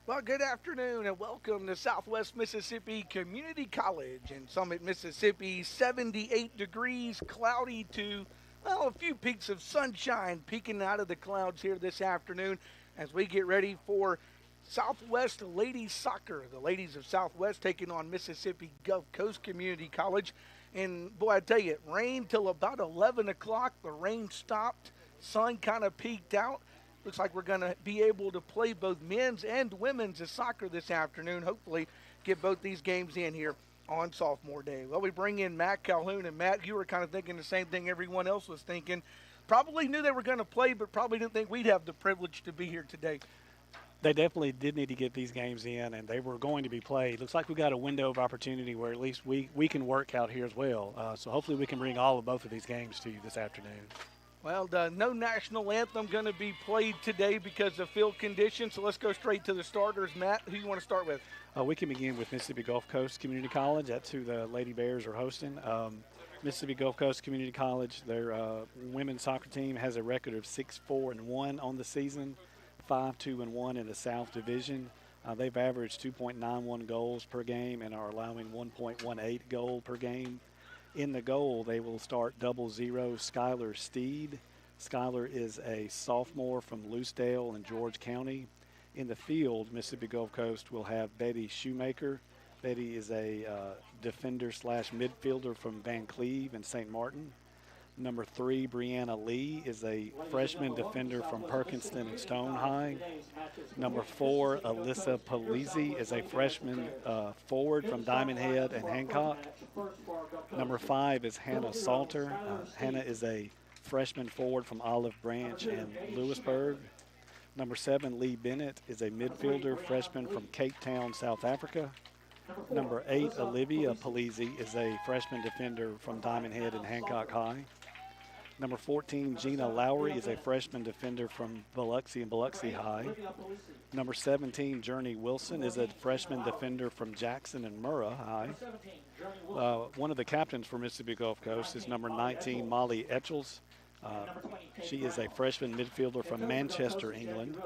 Well, good afternoon and welcome to Southwest Mississippi Community College in Summit, Mississippi. 78 degrees, cloudy to, well, a few peaks of sunshine peeking out of the clouds here this afternoon as we get ready for Southwest Ladies Soccer. The ladies of Southwest taking on Mississippi Gulf Coast Community College. And boy, I tell you, it rained till about 11 o'clock. The rain stopped, sun kind of peeked out. Looks like we're going to be able to play both men's and women's soccer this afternoon. Hopefully, get both these games in here on Sophomore Day. Well, we bring in Matt Calhoun. And Matt, you were kind of thinking the same thing everyone else was thinking. Probably knew they were going to play, but probably didn't think we'd have the privilege to be here today. They definitely did need to get these games in, and they were going to be played. Looks like we got a window of opportunity where at least we can work out here as well. So hopefully we can bring all of both of these games to you this afternoon. Well, no national anthem going to be played today because of field conditions. So let's go straight to the starters. Matt, who you want to start with? We can begin with Mississippi Gulf Coast Community College. That's who the Lady Bears are hosting. Mississippi Gulf Coast Community College, their women's soccer team has a record of 6-4-1 on the season, 5-2-1 in the South Division. They've averaged 2.91 goals per game and are allowing 1.18 goal per game. In the goal, they will start 00 Skylar Steed. Skylar is a sophomore from Loosedale in George County. In the field, Mississippi Gulf Coast will have Betty Shoemaker. Betty is a defender/midfielder from Van Cleve and St. Martin. Number 3, Brianna Lee, is a freshman defender from Perkinston and Stone High. Number 4, Alyssa Polizzi, is a freshman forward from Diamond Head and Hancock. Number 5 is Hannah Salter. Hannah is a freshman forward from Olive Branch and Lewisburg. Number 7, Lee Bennett, is a midfielder freshman from Cape Town, South Africa. Number 8, Olivia Polizzi, is a freshman defender from Diamond Head and Hancock High. Number 14, Gina Lowry, is a freshman defender from Biloxi and Biloxi High. Number 17, Journey Wilson, is a freshman defender from Jackson and Murrah High. One of the captains for Mississippi Gulf Coast is number 19, Molly Etchels. She is a freshman midfielder from Manchester, England.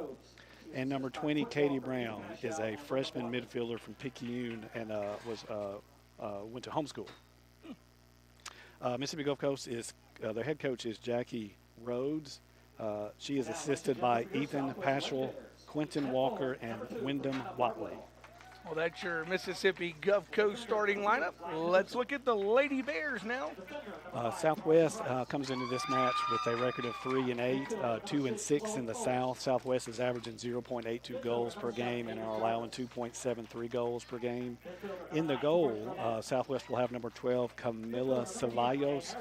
And number 20, Katie Brown, is a freshman midfielder from Picayune and went to homeschool. Mississippi Gulf Coast is their head coach is Jackie Rhodes. She is assisted by Ethan Paschal, Quentin Walker, and Wyndham Watley. Well, that's your Mississippi Gulf Coast starting lineup. Let's look at the Lady Bears now. Southwest comes into this match with a record of 3-8, 2-6 in the South. Southwest is averaging 0.82 goals per game and are allowing 2.73 goals per game. In the goal, Southwest will have number 12, Camila Ceballos.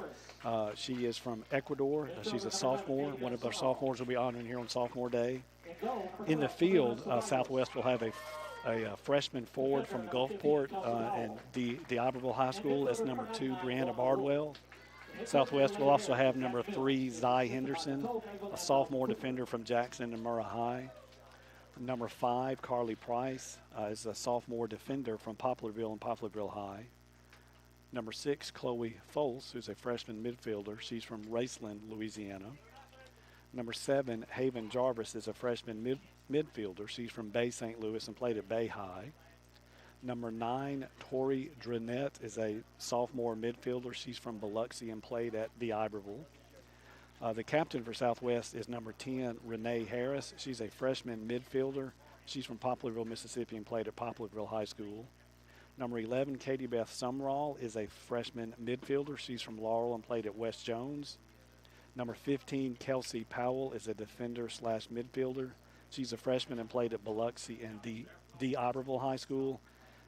She is from Ecuador. She's a sophomore. One of our sophomores will be honoring here on Sophomore Day. In the field, Southwest will have a freshman forward from Gulfport and the Iberville High School. That's number 2, Brianna Bardwell. Southwest will also have number 3, Zy Henderson, a sophomore defender from Jackson and Murrah High. Number 5, Carly Price, is a sophomore defender from Poplarville and Poplarville High. Number 6, Chloe Foles, who's a freshman midfielder. She's from Raceland, Louisiana. Number 7, Haven Jarvis, is a freshman midfielder. She's from Bay St. Louis and played at Bay High. Number 9, Tori Drenette, is a sophomore midfielder. She's from Biloxi and played at the Iberville. The captain for Southwest is number 10, Renee Harris. She's a freshman midfielder. She's from Poplarville, Mississippi, and played at Poplarville High School. Number 11, Katie Beth Sumrall, is a freshman midfielder. She's from Laurel and played at West Jones. Number 15, Kelsey Powell, is a defender/midfielder. She's a freshman and played at Biloxi and the Iberville High School.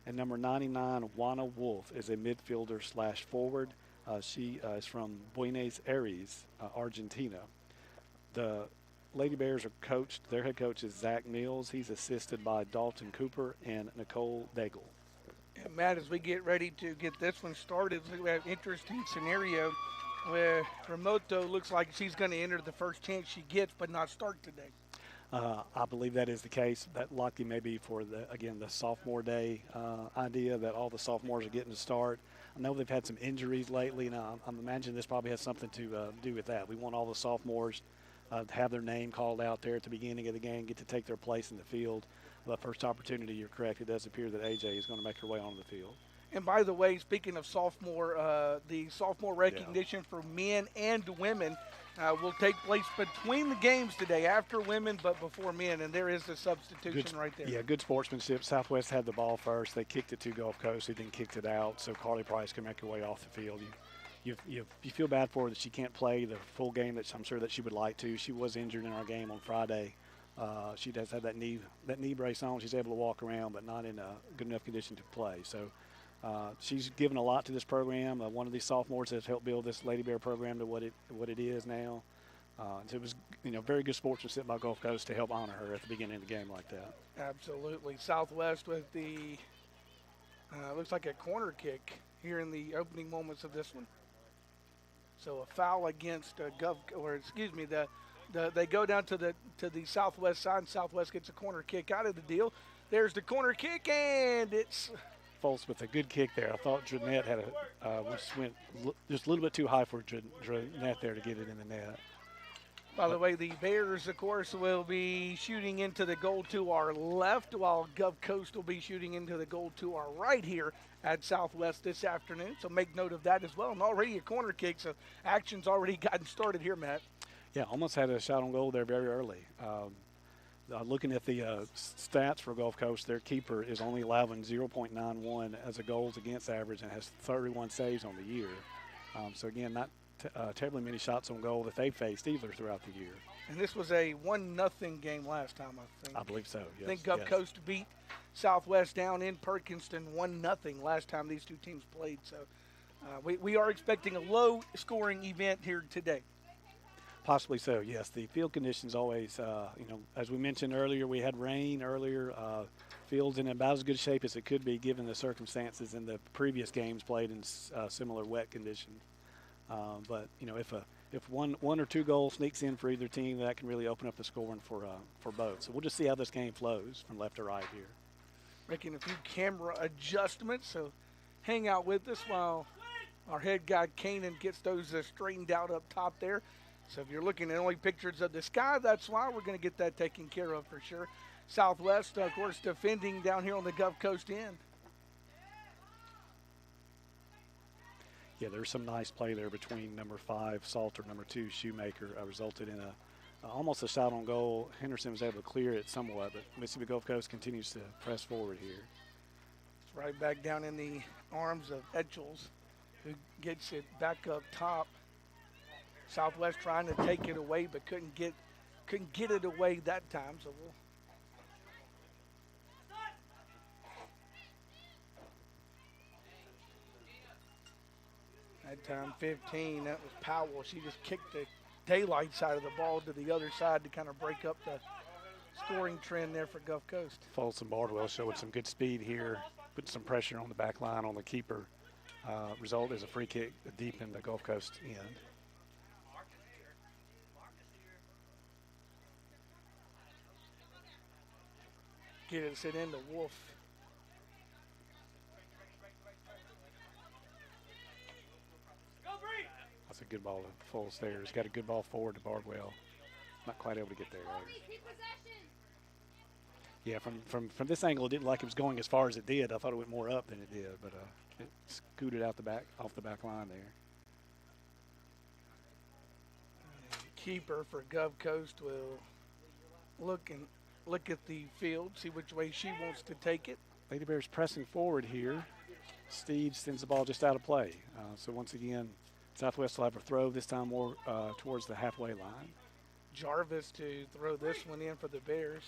And number 99, Juana Wolf, is a midfielder/forward. She is from Buenos Aires, Argentina. The Lady Bears are coached. Their head coach is Zach Mills. He's assisted by Dalton Cooper and Nicole Daigle. And Matt, as we get ready to get this one started, we have an interesting scenario where Remoto looks like she's going to enter the first chance she gets, but not start today. I believe that is the case. That likely may be for the sophomore day idea that all the sophomores are getting to start. I know they've had some injuries lately, and I'm imagining this probably has something to do with that. We want all the sophomores have their name called out there at the beginning of the game, get to take their place in the field. But first opportunity, you're correct. It does appear that AJ is going to make her way onto the field. And by the way, speaking of sophomore, the sophomore recognition for men and women will take place between the games today, after women but before men, and there is a substitution right there. Yeah, good sportsmanship. Southwest had the ball first. They kicked it to Gulf Coast. They then kicked it out, so Carly Price can make her way off the field. You feel bad for her that she can't play the full game that I'm sure that she would like to. She was injured in our game on Friday. She does have that knee brace on. She's able to walk around, but not in a good enough condition to play. So she's given a lot to this program. One of these sophomores has helped build this Lady Bear program to what it is now. So it was very good sportsmanship by Gulf Coast to help honor her at the beginning of the game like that. Absolutely. Southwest with the looks like a corner kick here in the opening moments of this one. So a foul against they go down to the Southwest side, and Southwest gets a corner kick out of the deal. There's the corner kick, and it's Foltz with a good kick there. I thought Dranette had went just a little bit too high for Dranette there to get it in the net. By the way, the Bears, of course, will be shooting into the goal to our left, while Gulf Coast will be shooting into the goal to our right here at Southwest this afternoon. So make note of that as well. And already a corner kick, so action's already gotten started here, Matt. Yeah, almost had a shot on goal there very early. Looking at the stats for Gulf Coast, their keeper is only allowing 0.91 as a goals against average and has 31 saves on the year. So, again, not terribly many shots on goal that they faced either throughout the year. And this was a 1-0 game last time, I think. I believe so, yes. I think Gulf Coast beat Southwest down in Perkinston 1-0 last time these two teams played. So we are expecting a low-scoring event here today. Possibly so, yes. The field conditions always, as we mentioned earlier, we had rain earlier. Field's in about as good shape as it could be given the circumstances in the previous games played in similar wet conditions. But if one or two goals sneaks in for either team, that can really open up the scoring for both. So we'll just see how this game flows from left to right here. Making a few camera adjustments, so hang out with us while our head guy Kanan gets those straightened out up top there. So if you're looking at only pictures of the sky, that's why we're going to get that taken care of for sure. Southwest, of course, defending down here on the Gulf Coast end. Yeah, there's some nice play there between number 5, Salter, number 2, Shoemaker, resulted in almost a shot on goal. Henderson was able to clear it somewhat, but Mississippi Gulf Coast continues to press forward here. It's right back down in the arms of Etchells, who gets it back up top. Southwest trying to take it away, but couldn't get it away that time. So that time 15, that was Powell. She just kicked the daylight side of the ball to the other side to kind of break up the scoring trend there for Gulf Coast. Foltz and Bardwell showing some good speed here, putting some pressure on the back line on the keeper. Result is a free kick deep in the Gulf Coast end. Get it sit into Wolf. That's a good ball to Foltz there. He's got a good ball forward to Bardwell. Not quite able to get there. Yeah, from this angle, it didn't look like it was going as far as it did. I thought it went more up than it did, but it scooted out off the back line there. Keeper for Gulf Coast will look at the field, see which way she wants to take it. Lady Bears pressing forward here. Steve sends the ball just out of play. So once again, Southwest will have a throw, this time more towards the halfway line. Jarvis to throw this one in for the Bears.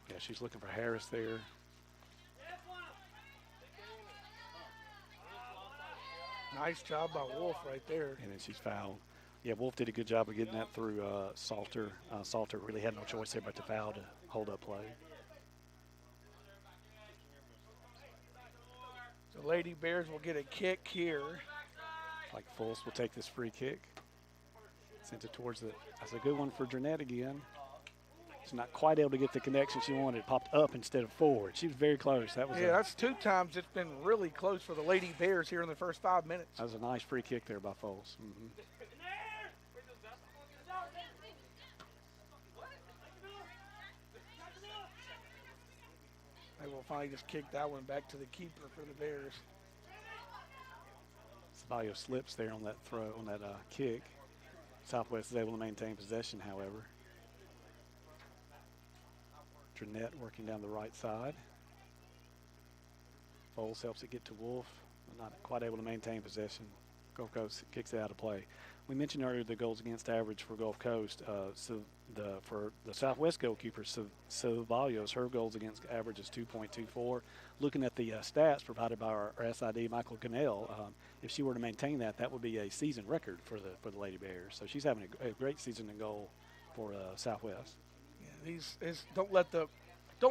Yeah, she's looking for Harris there. Nice job by Wolf right there. And then she's fouled. Yeah, Wolf did a good job of getting that through Salter. Salter really had no choice there but to foul to hold up play. So Lady Bears will get a kick here. Like Foltz will take this free kick. Sends it towards that's a good one for Dranette again. She's not quite able to get the connection she wanted. It popped up instead of forward. She was very close. That's 2 times it's been really close for the Lady Bears here in the first 5 minutes. That was a nice free kick there by Foltz. They will finally just kick that one back to the keeper for the Bears. Ceballos slips there on that throw, on that kick. Southwest is able to maintain possession, however. Drenette working down the right side. Foles helps it get to Wolf, but not quite able to maintain possession. Gulf Coast kicks it out of play. We mentioned earlier the goals against average for Gulf Coast. For the Southwest goalkeeper, Ceballos, her goals against average is 2.24. Looking at the stats provided by our SID, Michael Cannell, if she were to maintain that, that would be a season record for the Lady Bears. So she's having a great season in goal for Southwest. Yeah, don't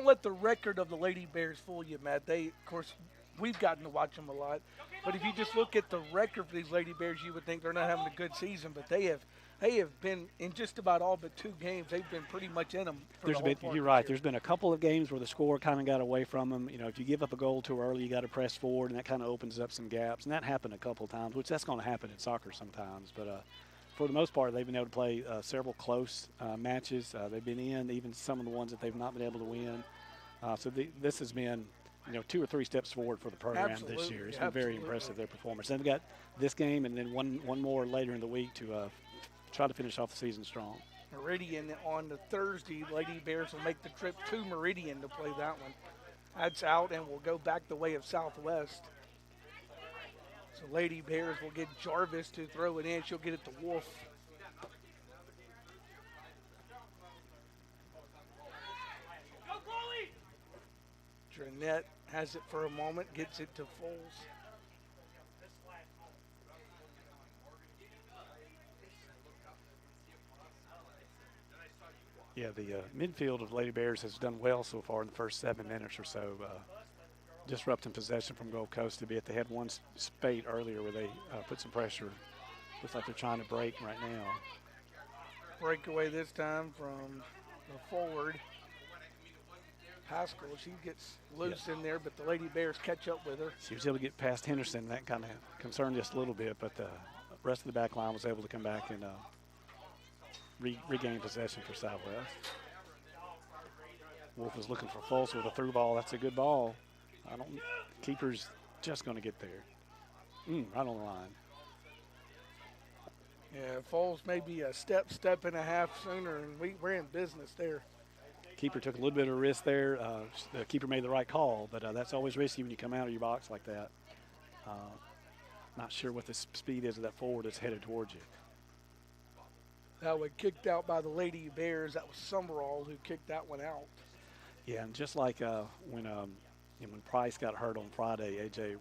let the record of the Lady Bears fool you, Matt. Of course, we've gotten to watch them a lot. But if you just look at the record for these Lady Bears, you would think they're not having a good season. But they have been in just about all but 2 games. They've been pretty much in them. You're right. There's been a couple of games where the score kind of got away from them. You know, if you give up a goal too early, you got to press forward, and that kind of opens up some gaps. And that happened a couple of times, which that's going to happen in soccer sometimes. But for the most part, they've been able to play several close matches. They've been in even some of the ones that they've not been able to win. This has been, 2 or 3 steps forward for the program this year. It's been very impressive, their performance. And they've got this game and then one more later in the week to try to finish off the season strong. Meridian on the Thursday. Lady Bears will make the trip to Meridian to play that one. That's out and will go back the way of Southwest. So Lady Bears will get Jarvis to throw it in. She'll get it to Wolf. Drenette has it for a moment, gets it to Foles. Yeah, the midfield of Lady Bears has done well so far in the first 7 minutes or so, disrupting possession from Gulf Coast. They had one spate earlier where they put some pressure. Looks like they're trying to break right now. Breakaway this time from the forward. Haskell, she gets loose in there, but the Lady Bears catch up with her. She was able to get past Henderson. That kind of concerned just a little bit, but the rest of the back line was able to come back and regain possession for Southwest. Wolf is looking for Foles with a through ball. That's a good ball. Keeper's just going to get there. Right on the line. Yeah, Foles may be a step and a half sooner, and we're in business there. Keeper took a little bit of a risk there. The keeper made the right call, but that's always risky when you come out of your box like that. Not sure what the speed is of that forward that's headed towards you. That was kicked out by the Lady Bears. That was Summerall who kicked that one out. Yeah, and just like when Price got hurt on Friday, A.J.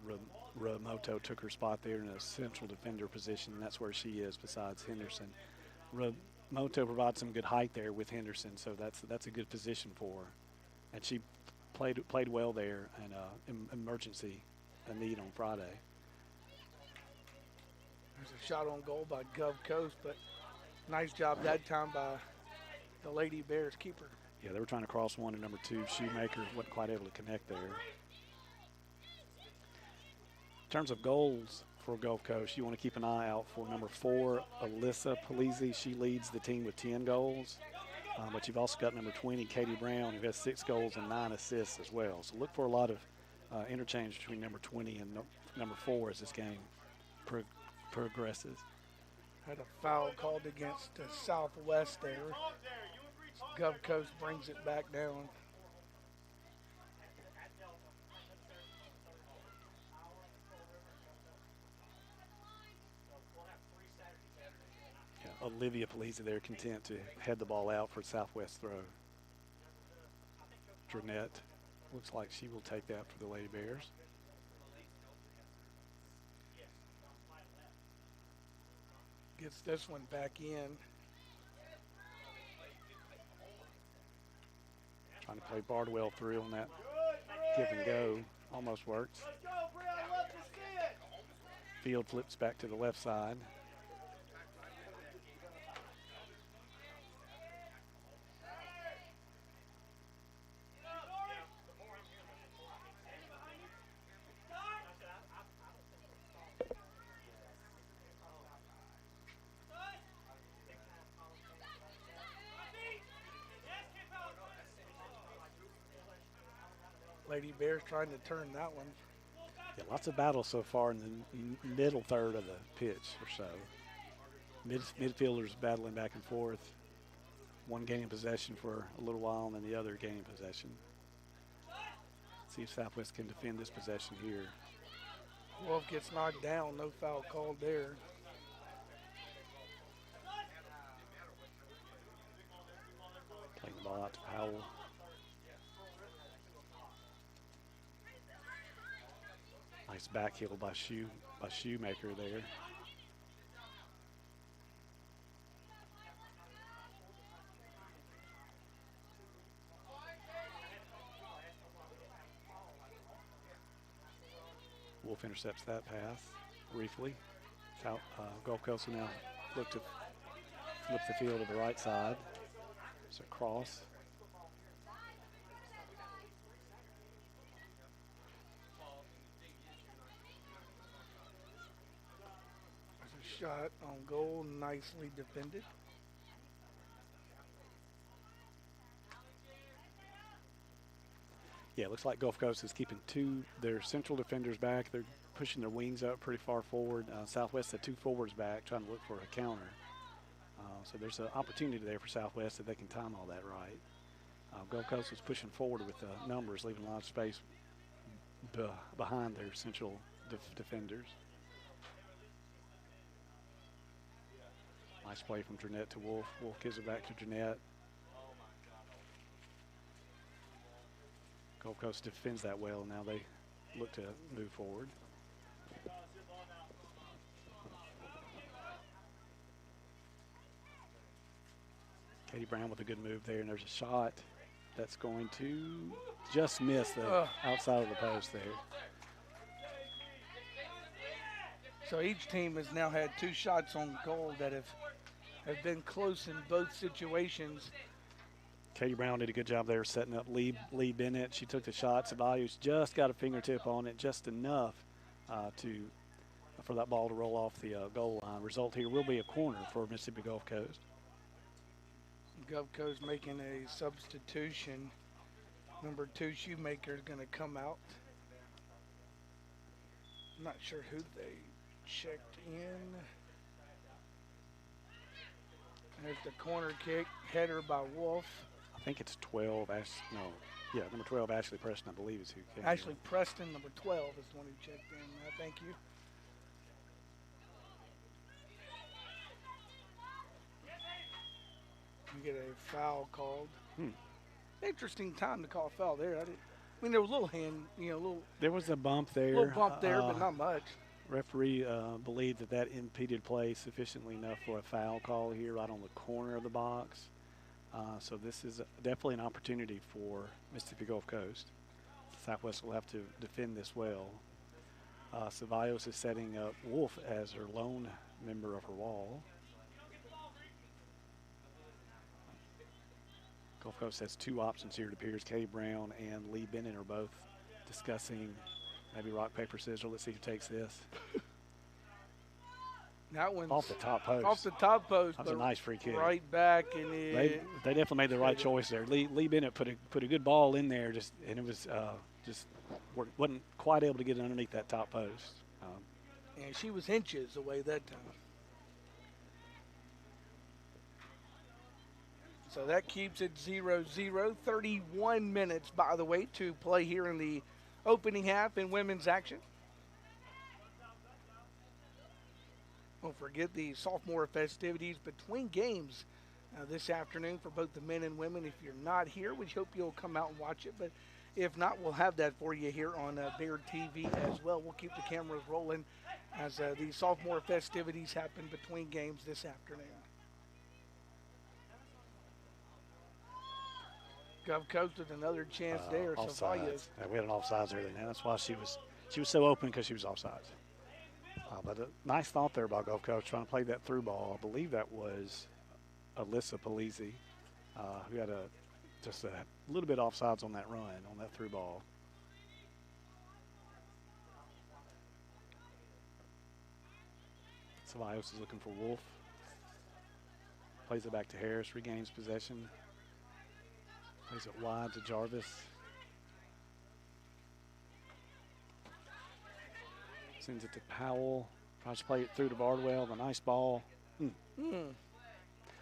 Ramoto took her spot there in a central defender position, and that's where she is besides Henderson. Ramoto provides some good height there with Henderson, so that's a good position for her. And she played well there in emergency, a need on Friday. There's a shot on goal by Gulf Coast, but nice job that time by the Lady Bears keeper. Yeah, they were trying to cross one to number 2. Shoemaker wasn't quite able to connect there. In terms of goals for Gulf Coast, you want to keep an eye out for number 4, Alyssa Polizzi. She leads the team with 10 goals. But you've also got number 20, Katie Brown, who has 6 goals and 9 assists as well. So look for a lot of interchange between number 20 and number 4 as this game progresses. Had a foul called against Southwest there. Gulf Coast brings it back down. Yeah, Olivia Polizzi there, content to head the ball out for Southwest throw. Drenette looks like she will take that for the Lady Bears. Gets this one back in. Trying to play Bardwell through on that give and go. Almost works. Field flips back to the left side. Mighty Bears trying to turn that one. Yeah, lots of battles so far in the middle third of the pitch or so. Midfielders battling back and forth. One gaining possession for a little while and then the other gaining possession. See if Southwest can defend this possession here. Wolf gets knocked down, no foul called there. Playing the ball out to Powell. Nice back heel by Shoemaker there. Wolf intercepts that pass briefly. Gulf Coast will now look to flip the field to the right side. It's a cross. Shot on goal, nicely defended. Yeah, it looks like Gulf Coast is keeping their central defenders back. They're pushing their wings up pretty far forward. Southwest had 2 forwards back trying to look for a counter. So there's an opportunity there for Southwest if they can time all that right. Gulf Coast was pushing forward with numbers, leaving a lot of space behind their central defenders. Nice play from Jeanette to Wolf. Wolf gives it back to Jeanette. Gulf Coast defends that well. Now they look to move forward. Katie Brown with a good move there, and there's a shot that's going to just miss the outside of the post there. So each team has now had 2 shots on goal that have been close in both situations. Katie Brown did a good job there setting up Lee Bennett. She took the shot. Ceballos just got a fingertip on it, just enough for that ball to roll off the goal line. Result here will be a corner for Mississippi Gulf Coast. Gulf Coast making a substitution. Number 2 Shoemaker is going to come out. I'm not sure who they checked in. There's the corner kick, header by Wolf. I think it's 12. Number 12, Ashley Preston, I believe is who came Ashley in. Preston, number 12, is the one who checked in. Thank you. You get a foul called. Interesting time to call a foul there. There was a little hand, There was a bump there. little bump there, but not much. Referee believed that impeded play sufficiently enough for a foul call here right on the corner of the box. So this is definitely an opportunity for Mississippi Gulf Coast. Southwest will have to defend this well. Ceballos is setting up Wolf as her lone member of her wall. Gulf Coast has 2 options here, it appears. Katie Brown and Lee Bennett are both discussing maybe rock, paper, scissors. Let's see who takes this. That one's off the top post. Off the top post. That was a nice free kick. Right back. And they definitely made the right choice there. Lee Bennett put a good ball in there, and it was wasn't quite able to get underneath that top post. And she was inches away that time. So that keeps it 0-0. 31 minutes, by the way, to play here in the opening half in women's action. Don't forget the sophomore festivities between games this afternoon for both the men and women. If you're not here, we hope you'll come out and watch it. But if not, we'll have that for you here on Bear TV as well. We'll keep the cameras rolling as the sophomore festivities happen between games this afternoon. Gulf Coast with another chance there. Offsides. Yeah, we had an offsides early now. That's why she was so open, because she was offsides. But a nice thought there by Gulf Coast, trying to play that through ball. I believe that was Alyssa Polizzi, who had just a little bit offsides on that run, on that through ball. Ceballos is looking for Wolf. Plays it back to Harris, regains possession. Plays it wide to Jarvis. Sends it to Powell. Tries to play it through to Bardwell. The nice ball.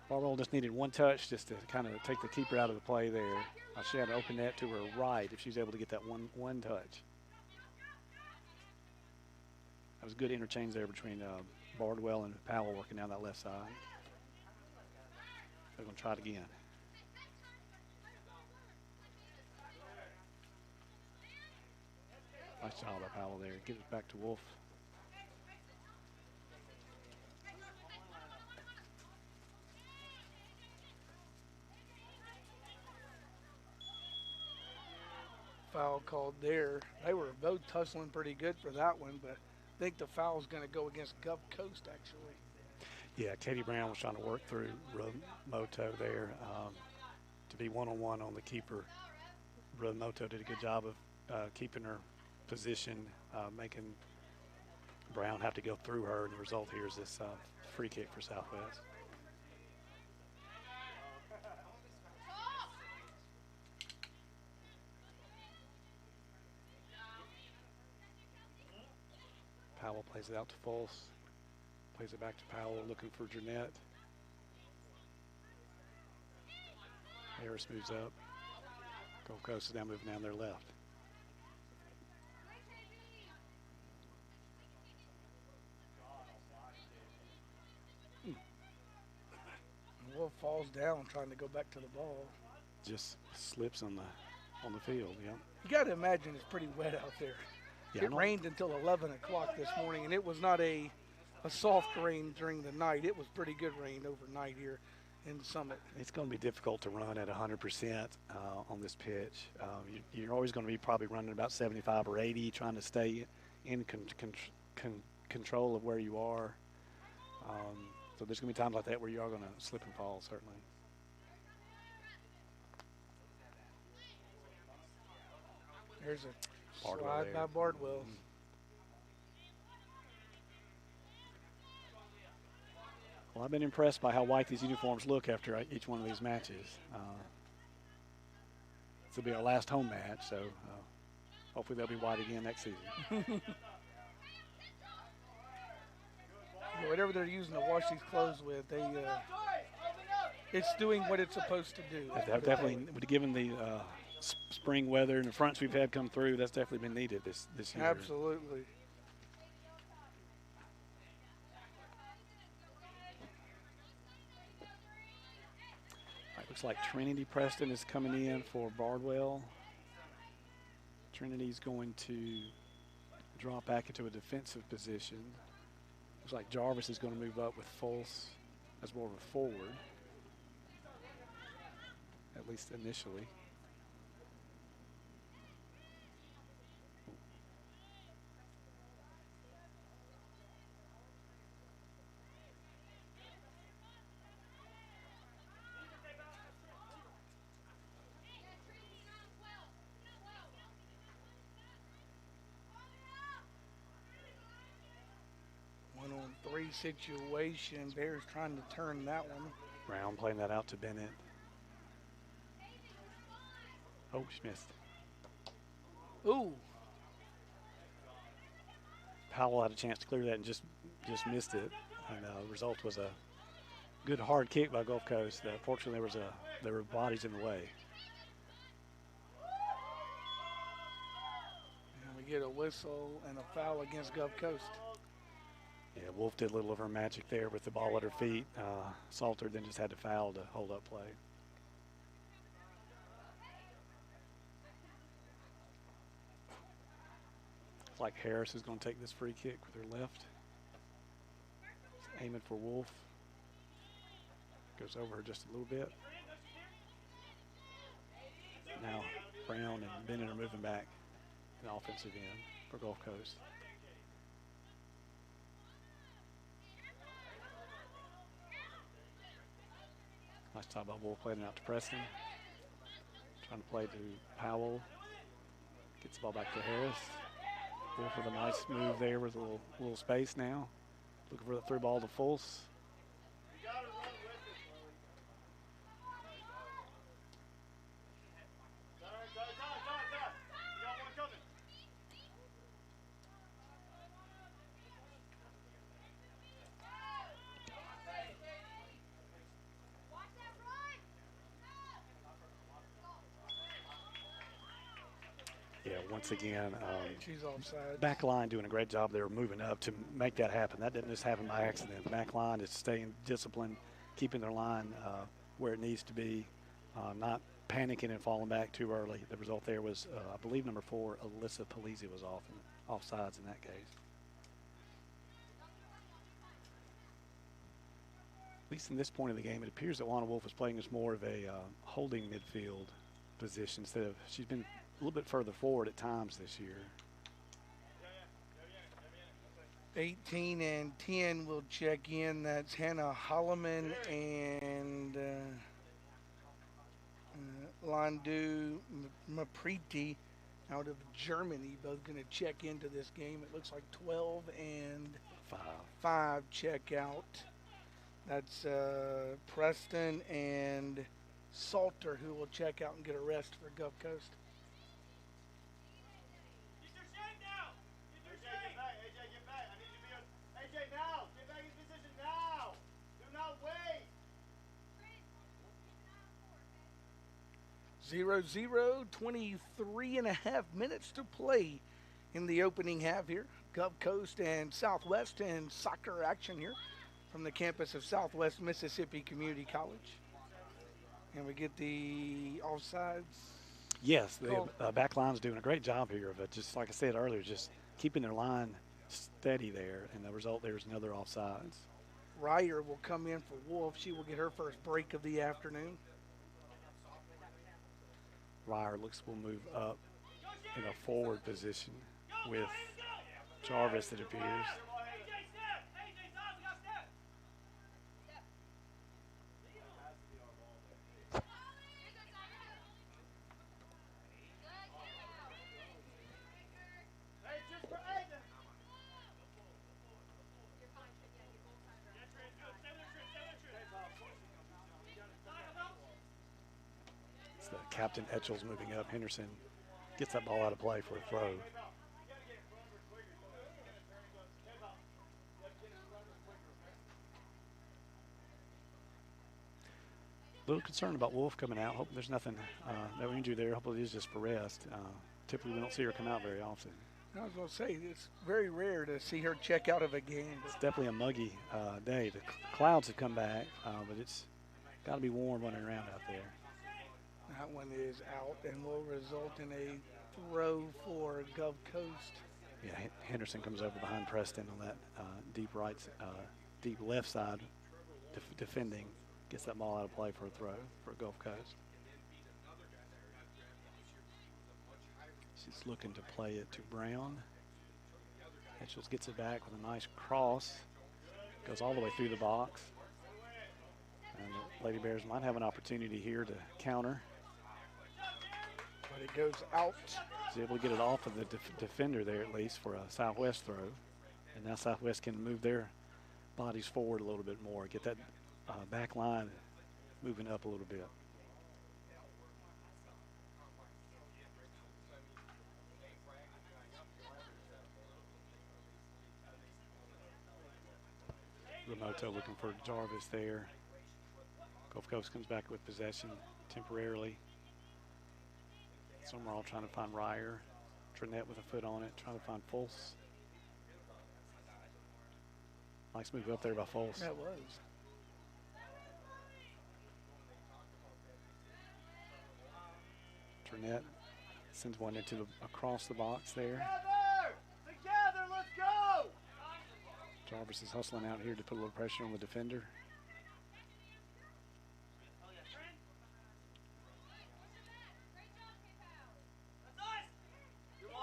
Bardwell just needed one touch just to kind of take the keeper out of the play there. She had to open that to her right if she's able to get that one touch. That was a good interchange there between Bardwell and Powell working down that left side. They're going to try it again. Nice job by Powell there. Get it back to Wolf. Foul called there. They were both tussling pretty good for that one, but I think the foul's going to go against Gulf Coast, actually. Yeah, Katie Brown was trying to work through Moto there to be one-on-one on the keeper. Moto did a good job of keeping her position, making Brown have to go through her, and the result here is this free kick for Southwest. Powell plays it out to Fultz. Plays it back to Powell, looking for Jeanette. Harris moves up. Gold Coast is now moving down their left. Wolf falls down trying to go back to the ball. Just slips on the field, yeah. You got to imagine it's pretty wet out there. Yeah, it rained until 11 o'clock this morning, and it was not a soft rain during the night. It was pretty good rain overnight here in Summit. It's going to be difficult to run at 100% on this pitch. You're always going to be probably running about 75 or 80, trying to stay in control of where you are. So there's going to be times like that where you are going to slip and fall, certainly. There's a Bardwell slide there by Bardwell. Well, I've been impressed by how white these uniforms look after each one of these matches. This will be our last home match, so hopefully they'll be white again next season. Whatever they're using to wash these clothes with, it's doing what it's supposed to do. Definitely, given the spring weather and the fronts we've had come through, that's definitely been needed this year. Absolutely. Looks like Trinity Preston is coming in for Bardwell. Trinity's going to drop back into a defensive position. Looks like Jarvis is going to move up with Fultz as more of a forward, at least initially. Three situation. Bears trying to turn that one. Brown playing that out to Bennett. Oh, she missed. Ooh. Powell had a chance to clear that and just missed it. And the result was a good hard kick by Gulf Coast. Fortunately, there were bodies in the way. And we get a whistle and a foul against Gulf Coast. Yeah, Wolf did a little of her magic there with the ball at her feet. Salter then just had to foul to hold up play. Looks like Harris is going to take this free kick with her left. Just aiming for Wolf. Goes over her just a little bit. Now Brown and Bennett are moving back to the offensive end for Gulf Coast. Nice job by Wolf playing it out to Preston. Trying to play to Powell. Gets the ball back to Harris. Wolf with a nice move there with a little space now. Looking for the through ball to Fultz. once again. She's offside. Back line doing a great job there moving up to make that happen. That didn't just happen by accident. Back line is staying disciplined, keeping their line where it needs to be, not panicking and falling back too early. The result there was, I believe, number 4, Alyssa Polizzi was offsides in that case. At least in this point of the game, it appears that Lana Wolf is playing as more of a holding midfield position instead of, she's been a little bit further forward at times this year. 18 and 10 will check in. That's Hannah Holloman and Landu Mapriti out of Germany, both going to check into this game. It looks like 12 and 5 check out. That's Preston and Salter, who will check out and get a rest for Gulf Coast. AJ, now! Get back in position now! Do not wait! 0-0, 23 and a half minutes to play in the opening half here. Gulf Coast and Southwest and soccer action here from the campus of Southwest Mississippi Community College. And we get the offsides. Yes, the back line's doing a great job here of it. Just like I said earlier, just keeping their line steady there, and the result there is another offsides. Ryer will come in for Wolf. She will get her first break of the afternoon. Ryer will move up in a forward position with Jarvis, it appears. Captain Etchel's moving up. Henderson gets that ball out of play for a throw. A little concerned about Wolf coming out. Hope there's nothing that we can do there. Hopefully it is just for rest. Typically we don't see her come out very often. I was going to say, it's very rare to see her check out of a game. It's definitely a muggy day. The clouds have come back, but it's got to be warm running around out there. That one is out and will result in a throw for Gulf Coast. Yeah, Henderson comes over behind Preston on that deep left side, defending, gets that ball out of play for a throw for Gulf Coast. She's looking to play it to Brown. Etchels gets it back with a nice cross, goes all the way through the box. And the Lady Bears might have an opportunity here to counter. But it goes out. She's able to get it off of the defender there at least for a Southwest throw. And now Southwest can move their bodies forward a little bit more, get that back line moving up a little bit. Remoto looking for Jarvis there. Gulf Coast comes back with possession temporarily. Summerall trying to find Ryer. Trinette with a foot on it, trying to find Fultz. Nice move up there by Fultz. That was. Trinette sends one into across the box there. Together, let's go! Jarvis is hustling out here to put a little pressure on the defender.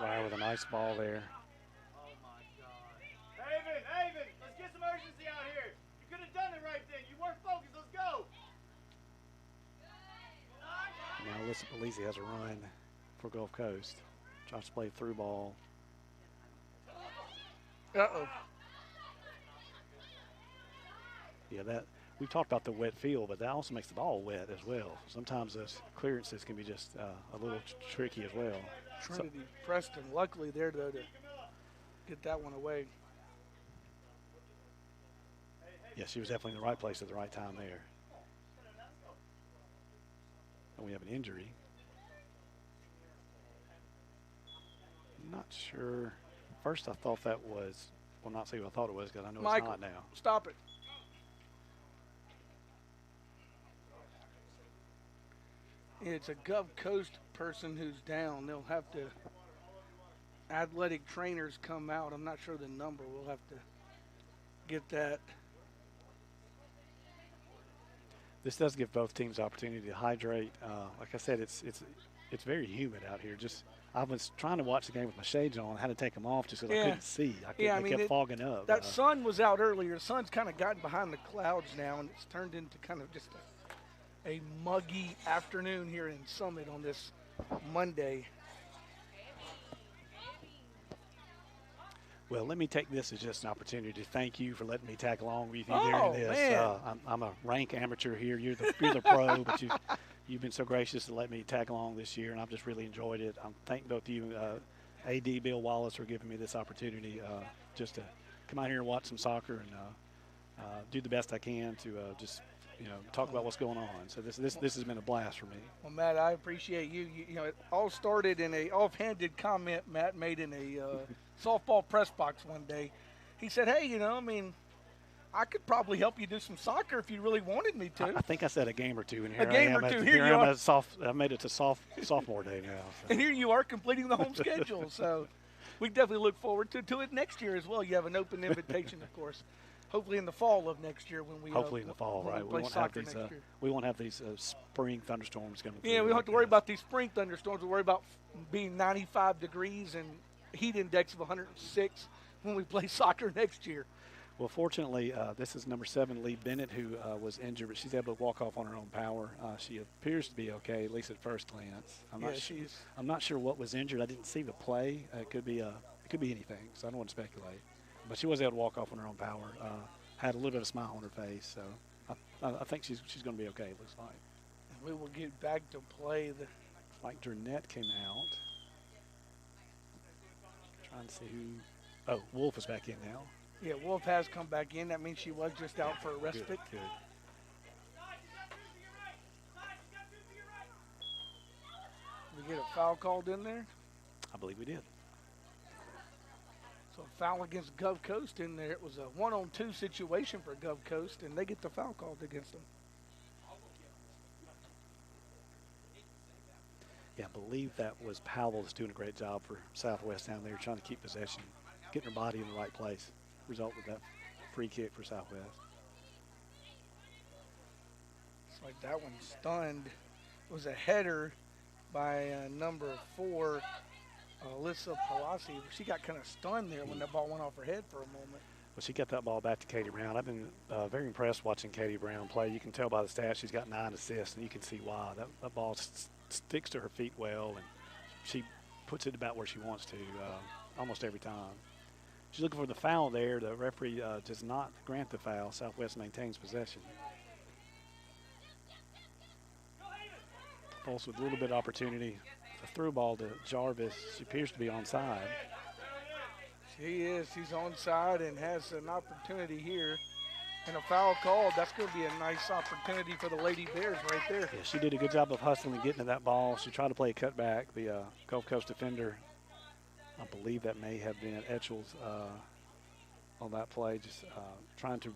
Ryer with a nice ball there. Oh my God. Haven, let's get some urgency out here. You could have done it right then. You weren't focused. Let's go. Now Alyssa Polizzi has a run for Gulf Coast. Tries to play through ball. Uh-oh. Yeah, we've talked about the wet field, but that also makes the ball wet as well. Sometimes those clearances can be just a little tricky as well. Trinity Preston, luckily there though to get that one away. Yeah, she was definitely in the right place at the right time there. And we have an injury. not sure. First, I thought that was, well, not say what I thought it was because I know Michael, it's not now. Stop it. It's a Gulf Coast person who's down. They'll have to, athletic trainers come out. I'm not sure the number. We'll have to get that. This does give both teams opportunity to hydrate. Like I said, it's very humid out here. I was trying to watch the game with my shades on. I had to take them off just because I couldn't see. They kept fogging up. That sun was out earlier. The sun's kind of gotten behind the clouds now, and it's turned into kind of just a muggy afternoon here in Summit on this Monday. Well, let me take this as just an opportunity to thank you for letting me tag along with you during this. Man. I'm a rank amateur here. You're the pro, but you've been so gracious to let me tag along this year, and I've just really enjoyed it. I'm thanking both you, AD Bill Wallace, for giving me this opportunity just to come out here and watch some soccer and do the best I can to just talk about what's going on. So this has been a blast for me. Well, Matt, I appreciate you. It all started in a offhanded comment Matt made in a softball press box one day. He said, "Hey, I could probably help you do some soccer if you really wanted me to." I think I said a game or two, and here A game I am. or two. Here I am I made it to sophomore day now. So. And here you are completing the home schedule. So we definitely look forward to it next year as well. You have an open invitation, of course. Hopefully in the fall of next year when we hopefully in the fall, right? We won't have these spring thunderstorms coming. Yeah, we don't have to worry about these spring thunderstorms. We'll worry about being 95 degrees and heat index of 106 when we play soccer next year. Well, fortunately, this is number 7, Lee Bennett, who was injured, but she's able to walk off on her own power. She appears to be okay, at least at first glance. I'm not sure what was injured. I didn't see the play. It could be anything, so I don't want to speculate. But she was able to walk off on her own power. Had a little bit of a smile on her face, so I think she's going to be okay. It looks like. And we will get back to play. Looks like Durnett came out. Trying to see who. Oh, Wolf is back in now. Yeah, Wolf has come back in. That means she was just out for a respite. Good. We get a foul called in there. I believe we did. So a foul against Gulf Coast in there. It was a 1-on-2 situation for Gulf Coast, and they get the foul called against them. Yeah, I believe that was Powell that's doing a great job for Southwest down there, trying to keep possession, getting her body in the right place. Result with that free kick for Southwest. It's like that one stunned. It was a header by number 4, Alyssa Palasi. She got kind of stunned there when that ball went off her head for a moment. Well, she got that ball back to Katie Brown. I've been very impressed watching Katie Brown play. You can tell by the stats she's got 9 assists, and you can see why. That ball sticks to her feet well, and she puts it about where she wants to almost every time. She's looking for the foul there. The referee does not grant the foul. Southwest maintains possession. Pulse with a little bit of opportunity. A through ball to Jarvis. She appears to be onside. She is. She's onside and has an opportunity here. And a foul called. That's going to be a nice opportunity for the Lady Bears right there. Yeah, she did a good job of hustling and getting to that ball. She tried to play a cutback. The Gulf Coast defender, I believe that may have been Etchells on that play, just trying to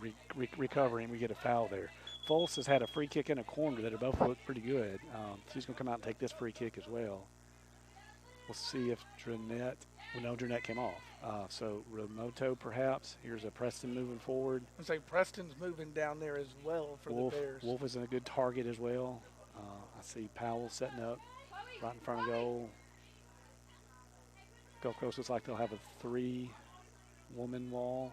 recover, and we get a foul there. Fultz has had a free kick in a corner that have both looked pretty good. She's going to come out and take this free kick as well. We'll see if Durnett, Durnett came off. So Remoto perhaps. Here's a Preston moving forward. I say Preston's moving down there as well for the Bears. Wolf is a good target as well. I see Powell setting up right in front of goal. Gulf Coast looks like they'll have a 3-woman wall.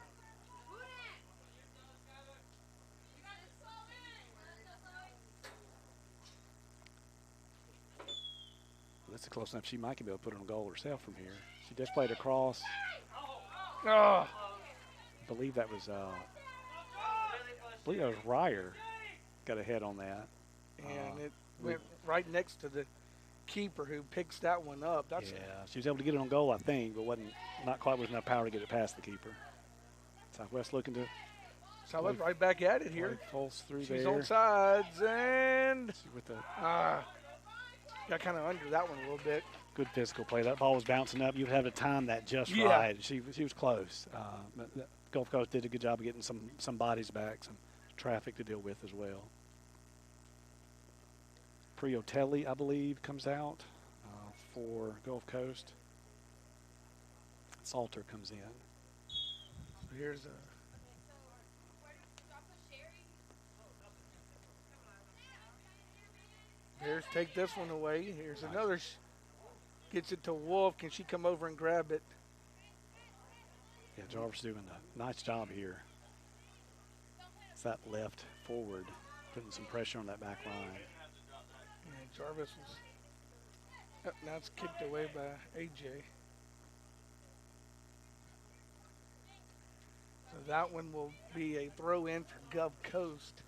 That's a close enough. She might be able to put it on goal herself from here. She just played across. I believe that was Ryer got a head on that. And it went right next to the keeper who picks that one up. Yeah, she was able to get it on goal, I think, but not quite with enough power to get it past the keeper. Southwest looking to. Southwest right back at it here. Falls through She's there. on sides and with the Got kind of under that one a little bit. Good physical play. That ball was bouncing up. You'd have to time that just Yeah. right. She was close. But the Gulf Coast did a good job of getting some bodies back, some traffic to deal with as well. Priotelli, I believe, comes out for Gulf Coast. Salter comes in. So here's a Bears take this one away. Here's Nice. another. Gets it to Wolf. Can she come over and grab it? Yeah, Jarvis doing a nice job here. It's that left forward, putting some pressure on that back line. And Jarvis was. Oh, now it's kicked away by AJ. So that one will be a throw in for Gulf Coast.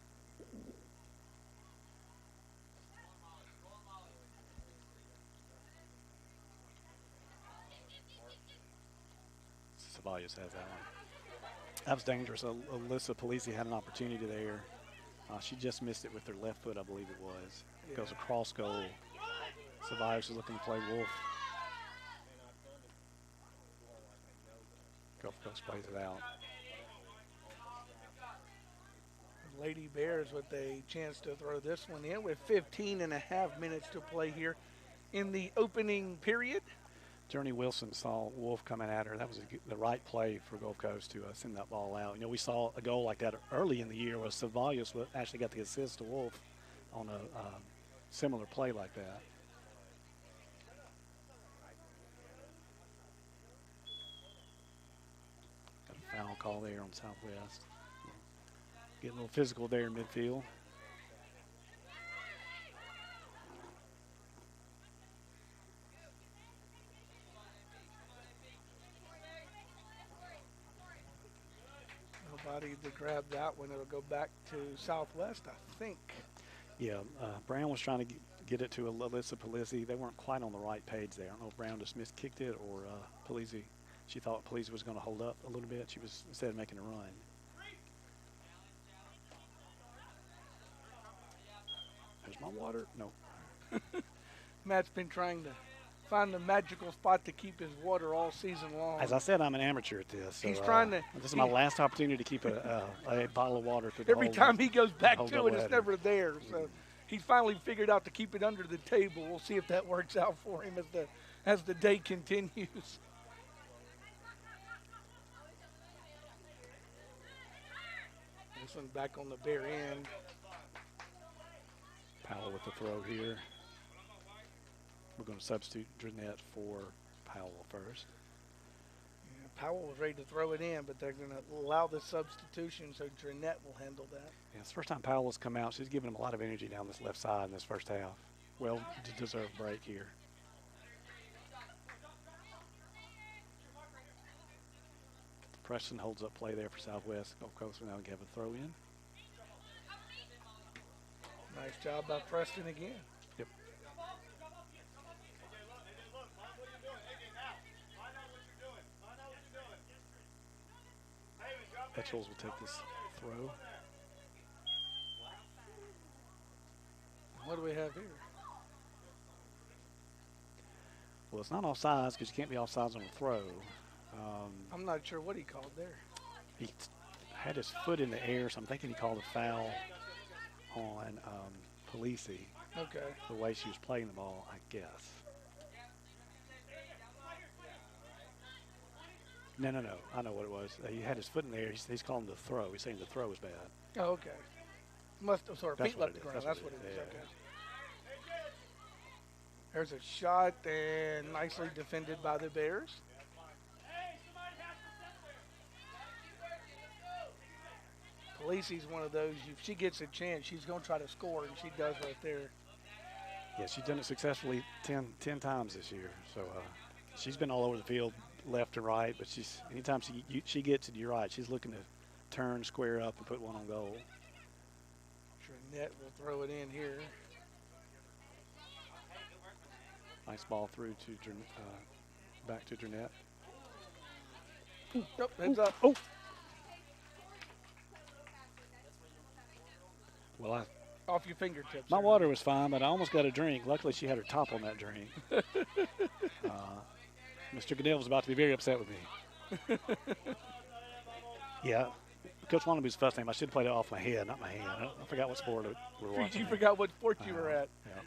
Ceballos has that one. That was dangerous. Alyssa Polisi had an opportunity there. She just missed it with her left foot, I believe it was. Yeah. Goes across goal. Ceballos is looking to play Wolf. Gulf Coast plays it out. Lady Bears with a chance to throw this one in with 15.5 minutes to play here in the opening period. Journey Wilson saw Wolf coming at her. That was the right play for Gulf Coast to send that ball out. You know, we saw a goal like that early in the year where Ceballos actually got the assist to Wolf on a similar play like that. Got a foul call there on Southwest. Getting a little physical there in midfield. Nobody to grab that one. It'll go back to Southwest, I think. Yeah, Brown was trying to get it to Alyssa Polisi. They weren't quite on the right page there. I don't know if Brown just kicked it or Polisi. She thought Polisi was going to hold up a little bit. She was instead of making a run. There's my water. No. Matt's been trying to find the magical spot to keep his water all season long. As I said, I'm an amateur at this. So, He's trying to. This is my last opportunity to keep a bottle of water through the Every whole- time he goes back whole to it, it's doubleheader. never there. So he's finally figured out to keep it under the table. We'll see if that works out for him as the day continues. This one back on the Bear end. Powell with the throw here. We're going to substitute Drenette for Powell first. Yeah, Powell was ready to throw it in, but they're going to allow the substitution, so Drenette will handle that. Yeah, it's the first time Powell has come out. She's given him a lot of energy down this left side in this first half. Well deserved break here. Preston holds up play there for Southwest. Gulf Coast will now have a throw in. Nice job by Preston again. Yep. Etchells will take this throw. What do we have here? Well, it's not offsides because you can't be offsides on a throw. I'm not sure what he called there. He had his foot in the air, so I'm thinking he called a foul on Polisi. Okay. The way she was playing the ball, I guess. No. I know what it was. He had his foot in the air. He's calling the throw. He's saying the throw was bad. Oh, okay. Must have sort of That's feet what left it the is. ground. That's That's what what it it is. is, Okay. There's a shot and nicely defended by the Bears. Polisi's one of those, if she gets a chance, she's going to try to score, and she does right there. Yeah, she's done it successfully 10 times this year. So she's been all over the field, left and right, but anytime she gets it, you're right. She's looking to turn, square up, and put one on goal. Drenette will throw it in here. Nice ball through to back to Drenette. Nope, heads up. Well, Off your fingertips. My water was fine, but I almost got a drink. Luckily, she had her top on that drink. Mr. Goodell was about to be very upset with me. Yeah. Coach Wannaby's first name. I should have played it off my head, not my hand. I forgot what sport we were watching. You forgot what sport you were at. Yeah.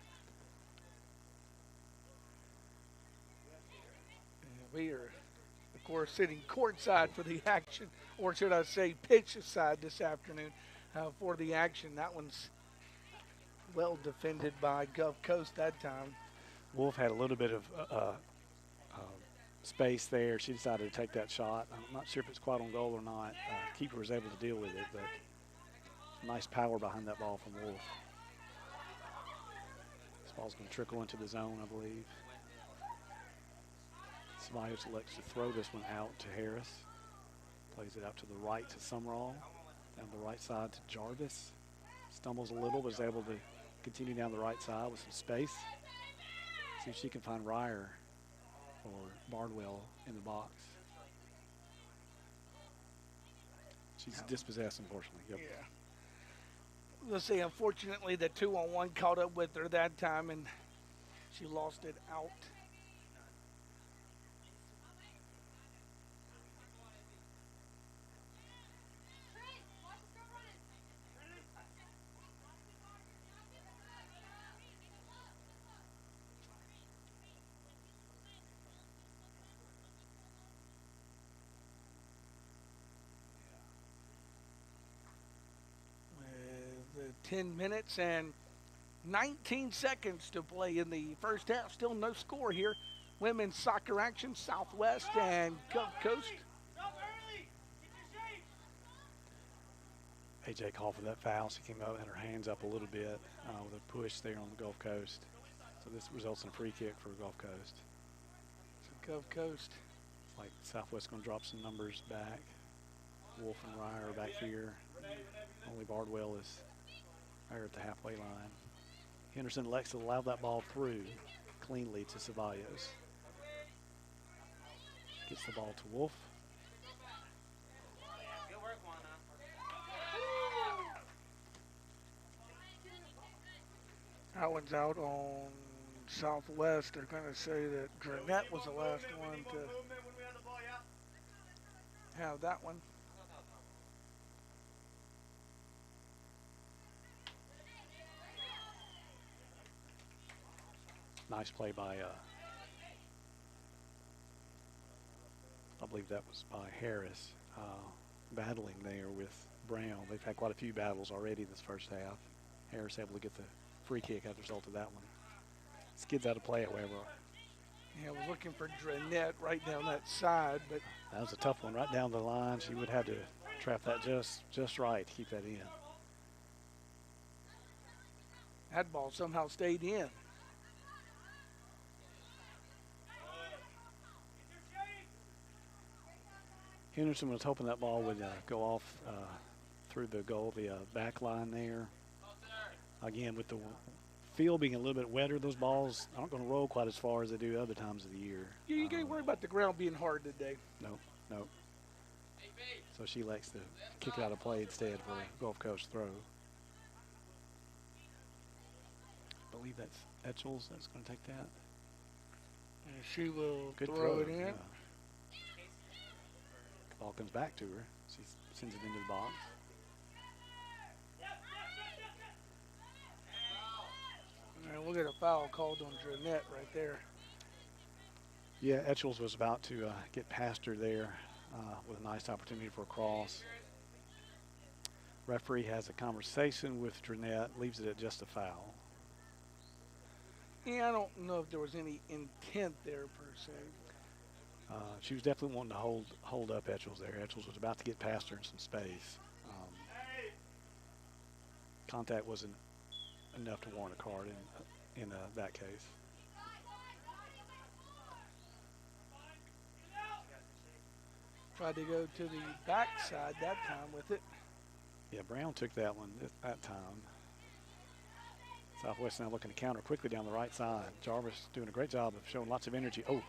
We are, of course, sitting courtside for the action, or should I say pitch side this afternoon for the action. That one's well defended by Gulf Coast that time. Wolf had a little bit of space there. She decided to take that shot. I'm not sure if it's quite on goal or not. Keeper was able to deal with it, but nice power behind that ball from Wolf. This ball's going to trickle into the zone, I believe. Ceballos elects to throw this one out to Harris. Plays it out to the right to Sumrall. Down the right side to Jarvis. Stumbles a little, but is able to continue down the right side with some space. See if she can find Ryer or Bardwell in the box. She's dispossessed, unfortunately. Yep. Yeah. Let's say, unfortunately, the 2-on-1 caught up with her that time, and she lost it out. With 10 minutes and 19 seconds to play in the first half. Still no score here. Women's soccer action, Southwest and Gulf Coast. AJ called for that foul. She came out and had her hands up a little bit with a push there on the Gulf Coast. So this results in a free kick for Gulf Coast. So Gulf Coast. Like Southwest going to drop some numbers back. Wolf and Ryer are back here. Only Bardwell is there at the halfway line. Henderson elects to allow that ball through cleanly to Ceballos. Gets the ball to Wolf. That one's out on Southwest. They're going to say that Dranette was the last one to have that one. Nice play by, I believe that was by Harris, battling there with Brown. They've had quite a few battles already this first half. Harris able to get the free kick as a result of that one. Skids out of play, however. Yeah, I was looking for Dranette right down that side, but that was a tough one right down the line. She would have to trap that just right to keep that in. That ball somehow stayed in. Henderson was hoping that ball would go off through the goal, the back line there. Again, with the field being a little bit wetter, those balls aren't going to roll quite as far as they do other times of the year. Yeah, you can't worry about the ground being hard today. No. So she elects to kick it out of play instead for a Gulf Coast throw. I believe that's Etchells that's going to take that. And she will Good throw it in. Ball comes back to her. She sends it into the box. And we'll get a foul called on Dranette right there. Yeah, Etchells was about to get past her there with a nice opportunity for a cross. Referee has a conversation with Dranette, leaves it at just a foul. Yeah, I don't know if there was any intent there per se. She was definitely wanting to hold up Etchells there. Etchells was about to get past her in some space. Contact wasn't enough to warrant a card in that case. Tried to go to the backside that time with it. Yeah, Brown took that one that time. Southwest now looking to counter quickly down the right side. Jarvis doing a great job of showing lots of energy. Oh,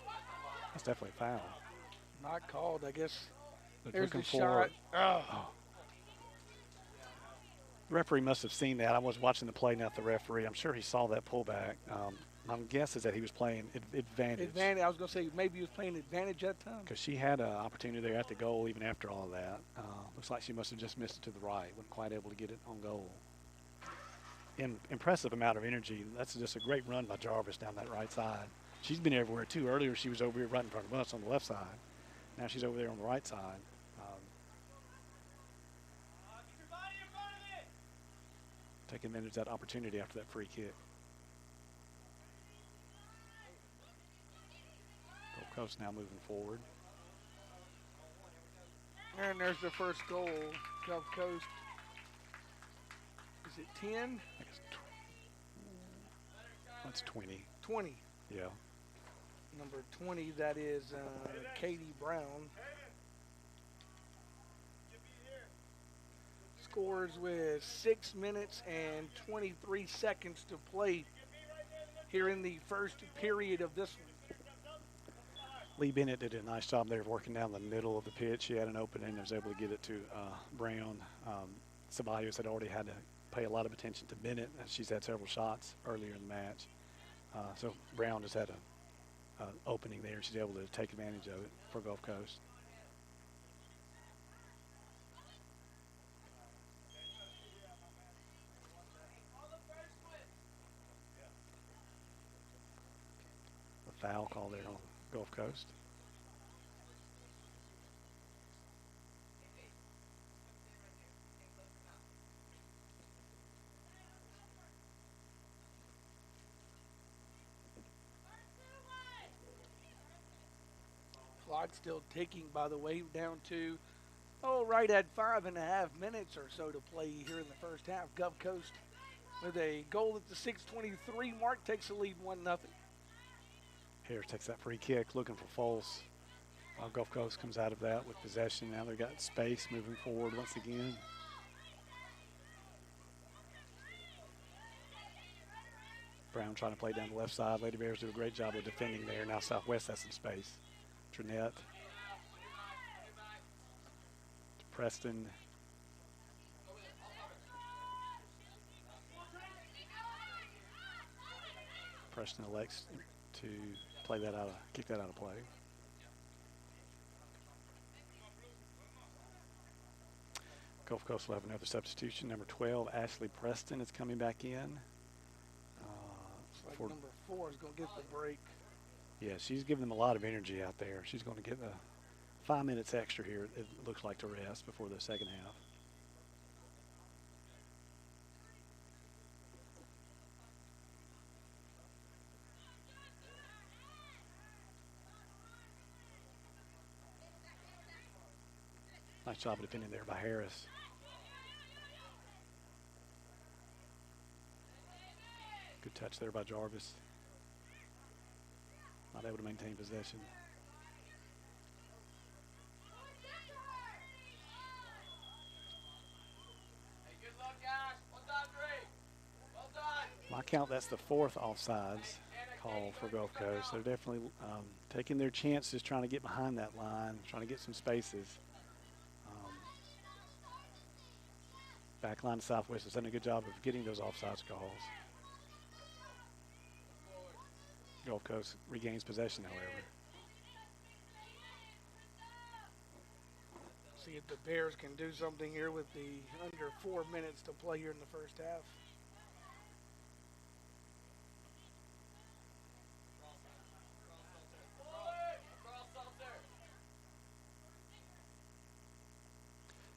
that's definitely a foul. Not called, I guess. They're There's the looking shot. for. Oh. The referee must have seen that. I was watching the play, not the referee. I'm sure he saw that pullback. My guess is that he was playing advantage. Advantage. I was going to say maybe he was playing advantage that time. Because she had an opportunity there at the goal even after all of that. Looks like she must have just missed it to the right. Wasn't quite able to get it on goal. Impressive amount of energy. That's just a great run by Jarvis down that right side. She's been everywhere, too. Earlier, she was over here right in front of us on the left side. Now she's over there on the right side. Taking advantage of that opportunity after that free kick. Gold Coast now moving forward. And there's the first goal. Gulf Coast. Is it 10? I think it's that's 20. 20. Yeah. Number 20, that is Katie Brown. Scores with 6 minutes and 23 seconds to play here in the first period of this one. Lee Bennett did a nice job there of working down the middle of the pitch. He had an opening and was able to get it to Brown. Ceballos had already had to pay a lot of attention to Bennett, as she's had several shots earlier in the match. So Brown just had an opening there. She's able to take advantage of it for Gulf Coast. A foul call there on Gulf Coast. Clock still ticking, by the way, down to, right at 5.5 minutes or so to play here in the first half. Gulf Coast with a goal at the 6:23 mark takes the lead 1-0. Harris takes that free kick, looking for false. Gulf Coast comes out of that with possession. Now they've got space moving forward once again. Brown trying to play down the left side. Lady Bears do a great job of defending there. Now Southwest has some space. Trinette to Preston. Preston elects to play that out of, kick that out of play. Gulf Coast will have another substitution. Number 12, Ashley Preston is coming back in. Looks like number 4 is going to get the break. Yeah, she's giving them a lot of energy out there. She's going to get 5 minutes extra here, it looks like, to rest before the second half. Nice job of defending there by Harris. Good touch there by Jarvis. Not able to maintain possession. Hey, good luck, guys. Well done, Drake. Well done. My count, that's the 4th offsides call for Gulf Coast. They're definitely taking their chances, trying to get behind that line, trying to get some spaces. Back line to Southwest has done a good job of getting those offsides calls. Gulf Coast regains possession, however. See if the Bears can do something here with the under 4 minutes to play here in the first half.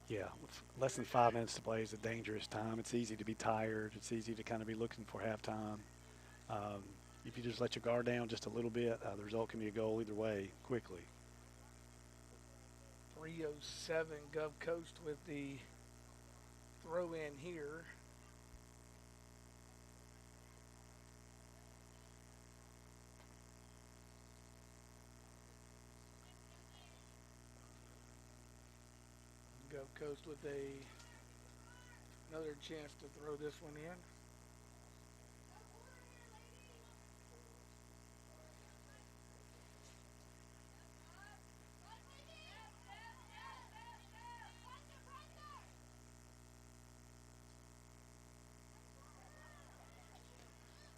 Yeah, with less than 5 minutes to play is a dangerous time. It's easy to be tired. It's easy to kind of be looking for halftime. If you just let your guard down just a little bit, the result can be a goal either way quickly. 3:07 Gulf Coast with the throw in here. Gulf Coast with another chance to throw this one in.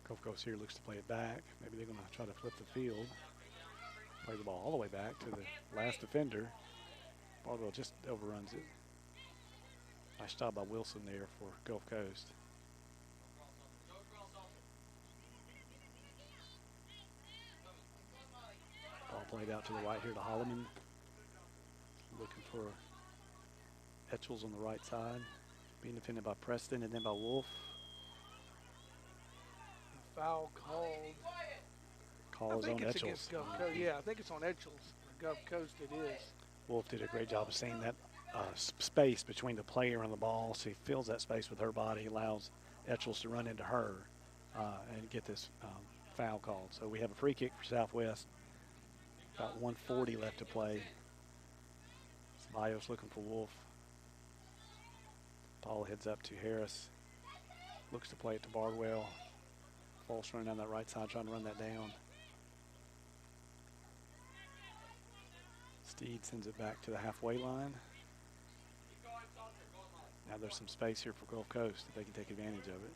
Gulf Coast here looks to play it back. Maybe they're going to try to flip the field. Play the ball all the way back to the last defender. Bardwell just overruns it. Nice job by Wilson there for Gulf Coast. Ball played out to the right here to Holloman. Looking for Etchells on the right side. Being defended by Preston and then by Wolf. Foul called. Call is on Etchells. Yeah, I think it's on Etchells. Gulf Coast it is. Wolf did a great job of seeing that space between the player and the ball. So he fills that space with her body, allows Etchells to run into her and get this foul called. So we have a free kick for Southwest. About 1:40 left to play. Ceballos looking for Wolf. Ball heads up to Harris. Looks to play it to Bardwell. False running down that right side, trying to run that down. Steed sends it back to the halfway line. Now there's some space here for Gulf Coast if they can take advantage of it.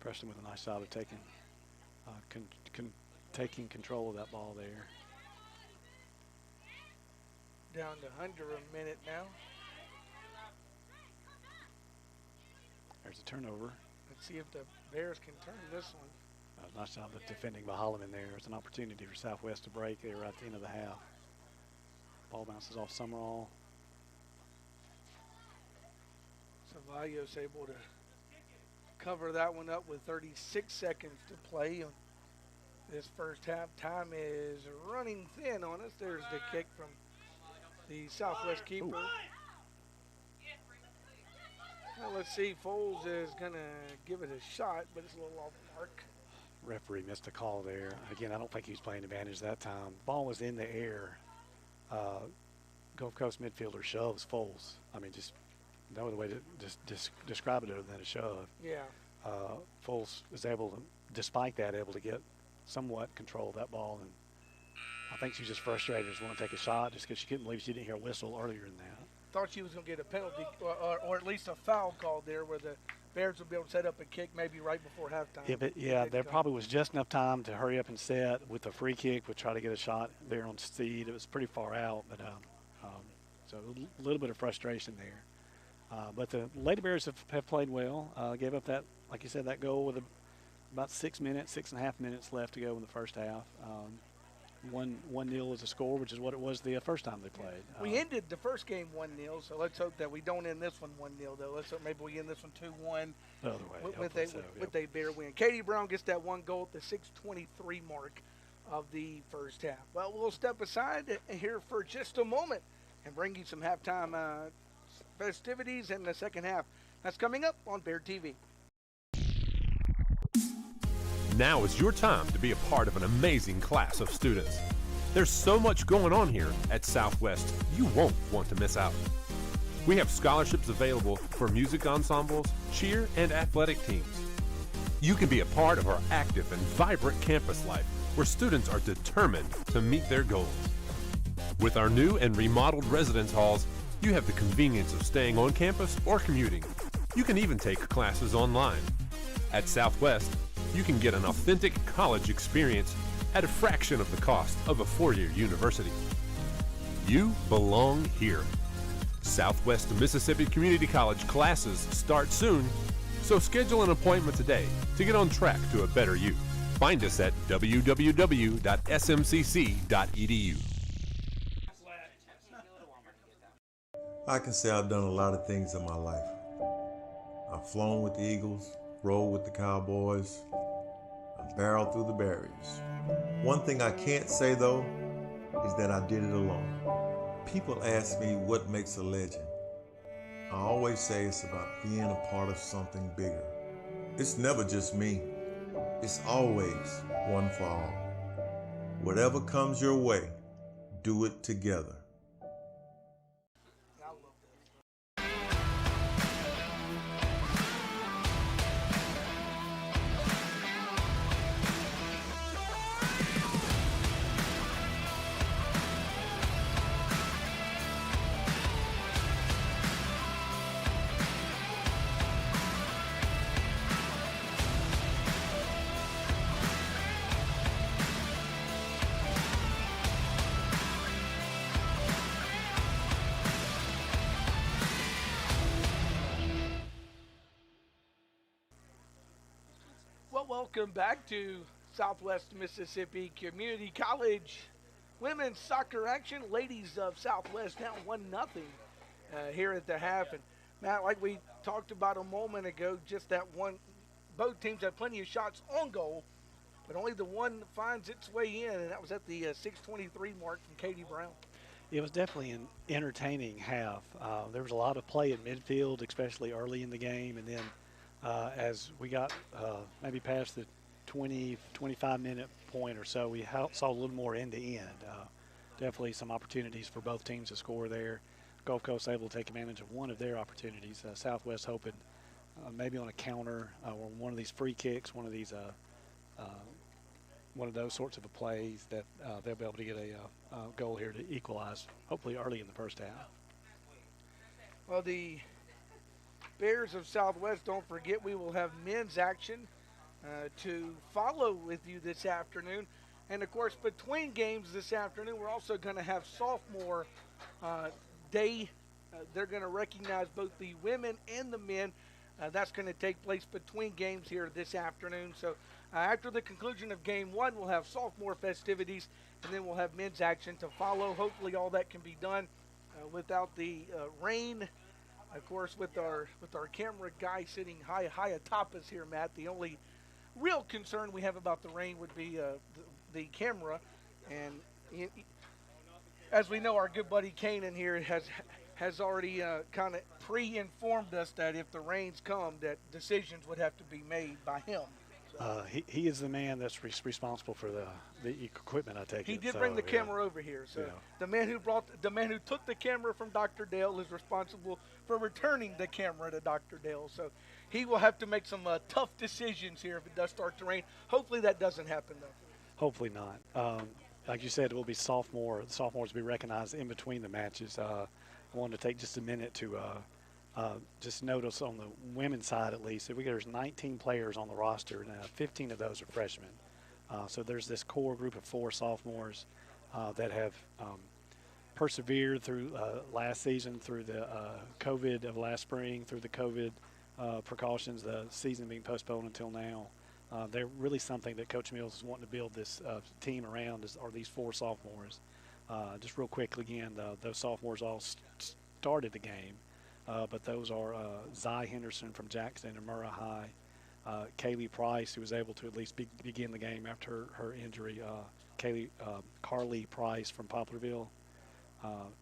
Preston with a nice job of taking taking control of that ball there. Down to under a minute now. There's a turnover. Let's see if the Bears can turn this one. Nice job of defending by Holloman there. It's an opportunity for Southwest to break there at the end of the half. Ball bounces off Summerall. Ceballos able to cover that one up with 36 seconds to play. This first half. Time is running thin on us. There's the kick from the Southwest keeper. Ooh. Well, let's see. Foles is going to give it a shot, but it's a little off the mark. Referee missed a call there. Again, I don't think he was playing advantage that time. Ball was in the air. Gulf Coast midfielder shoves Foles. I mean, just no other way to just describe it other than a shove. Yeah. Foles was able to, despite that, able to get somewhat control of that ball. And I think she was just frustrated, just want to take a shot just because she couldn't believe she didn't hear a whistle earlier than that. Thought she was going to get a penalty or at least a foul called there where the Bears would be able to set up a kick maybe right before halftime. Yeah, there probably was just enough time to hurry up and set with the free kick, would try to get a shot there on Steed. It was pretty far out, but so a little bit of frustration there. But the Lady Bears have played well. Gave up that, like you said, that goal with about 6 minutes, 6.5 minutes left to go in the first half. 1-0 is a score, which is what it was the first time they played. We ended the first game 1-0, so let's hope that we don't end this one 1-0, though. Let's hope maybe we end this one 2-1 the other way, with a Bear win. Katie Brown gets that one goal at the 6:23 mark of the first half. Well, we'll step aside here for just a moment and bring you some halftime festivities in the second half. That's coming up on Bear TV. Now is your time to be a part of an amazing class of students. There's so much going on here at Southwest, you won't want to miss out. We have scholarships available for music ensembles, cheer, and athletic teams. You can be a part of our active and vibrant campus life where students are determined to meet their goals. With our new and remodeled residence halls, you have the convenience of staying on campus or commuting. You can even take classes online. At Southwest, you can get an authentic college experience at a fraction of the cost of a four-year university. You belong here. Southwest Mississippi Community College classes start soon, so schedule an appointment today to get on track to a better you. Find us at www.smcc.edu. I can say I've done a lot of things in my life. I've flown with the Eagles, rode with the Cowboys, I've barreled through the barriers. One thing I can't say though is that I did it alone. People ask me what makes a legend. I always say it's about being a part of something bigger. It's never just me. It's always one for all. Whatever comes your way, do it together. welcome back to Southwest Mississippi Community College women's soccer action. Ladies of Southwest down 1-0 here at the half. And Matt, like we talked about a moment ago, just that one, both teams had plenty of shots on goal, but only the one finds its way in, and that was at the 6:23 mark from Katie Brown. It was definitely an entertaining half. There was a lot of play in midfield, especially early in the game, and then as we got maybe past the 25-minute point or so, we saw a little more end-to-end. Definitely some opportunities for both teams to score there. Gulf Coast able to take advantage of one of their opportunities. Southwest hoping maybe on a counter or one of these free kicks, one of those sorts of plays that they'll be able to get a goal here to equalize, hopefully early in the first half. Well, the Bears of Southwest, don't forget, we will have men's action to follow with you this afternoon. And, of course, between games this afternoon, we're also going to have sophomore day. They're going to recognize both the women and the men. That's going to take place between games here this afternoon. So after the conclusion of game one, we'll have sophomore festivities, and then we'll have men's action to follow. Hopefully all that can be done without the rain. Of course, with our camera guy sitting high atop us here, Matt, the only real concern we have about the rain would be the camera. And as we know, our good buddy Kanan here has already kind of pre-informed us that if the rains come, that decisions would have to be made by him. He is the man that's responsible for the equipment, I take it. He did bring the camera over here. So the man who took the camera from Dr. Dale is responsible for returning the camera to Dr. Dale. So he will have to make some tough decisions here if it does start to rain. Hopefully that doesn't happen, though. Hopefully not. Like you said, it will be sophomores will be recognized in between the matches. I wanted to take just a minute to just notice on the women's side, at least, that there's 19 players on the roster, and 15 of those are freshmen. So there's this core group of 4 sophomores that have persevered through last season, through the COVID of last spring, through the COVID precautions, the season being postponed until now. They're really something that Coach Mills is wanting to build this team around, are these 4 sophomores. Just real quickly again, those sophomores all started the game. But those are Zy Henderson from Jackson and Murrah High, Kaylee Price, who was able to at least begin the game after her injury, Carly Price from Poplarville,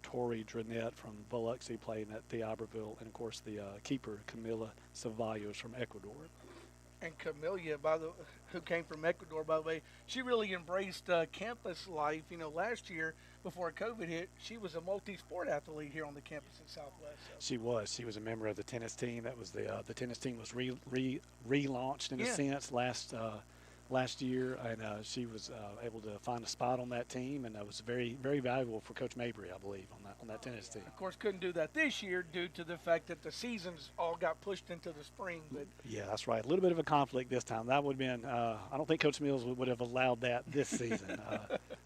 Tori Dranette from Biloxi playing at Iberville, and, of course, the keeper, Camila Ceballos from Ecuador. And Camellia, who came from Ecuador, by the way, she really embraced campus life. You know, last year, before COVID hit, she was a multi-sport athlete here on the campus at Southwest. So. She was a member of the tennis team. That was the tennis team was relaunched in a sense last year, and she was able to find a spot on that team, and that was very, very valuable for Coach Mabry, I believe, on that tennis team. Of course, couldn't do that this year due to the fact that the seasons all got pushed into the spring. But yeah, that's right. A little bit of a conflict this time. That would have been I don't think Coach Mills would have allowed that this season.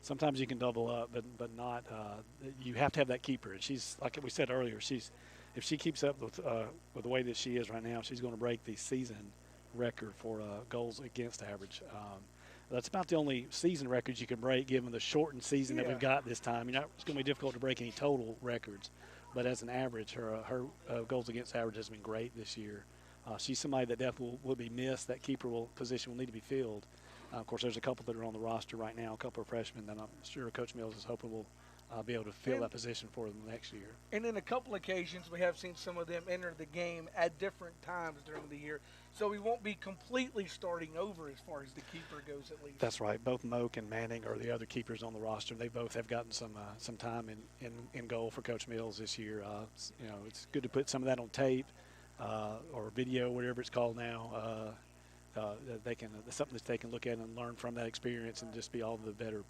Sometimes you can double up, but not. You have to have that keeper. And she's, like we said earlier, if she keeps up with the way that she is right now, she's going to break the season record for goals against average. That's about the only season records you can break given the shortened season that we've got this time. You know, it's going to be difficult to break any total records, but as an average, her goals against average has been great this year. She's somebody that definitely will be missed. That keeper position will need to be filled. Of course, there's a couple that are on the roster right now, a couple of freshmen that I'm sure Coach Mills is hoping will be able to fill that position for them next year. And in a couple occasions, we have seen some of them enter the game at different times during the year. So we won't be completely starting over as far as the keeper goes, at least. That's right. Both Moak and Manning are the other keepers on the roster. They both have gotten some time in goal for Coach Mills this year. You know, it's good to put some of that on tape or video, whatever it's called now. Something that they can look at and learn from that experience and just be all the better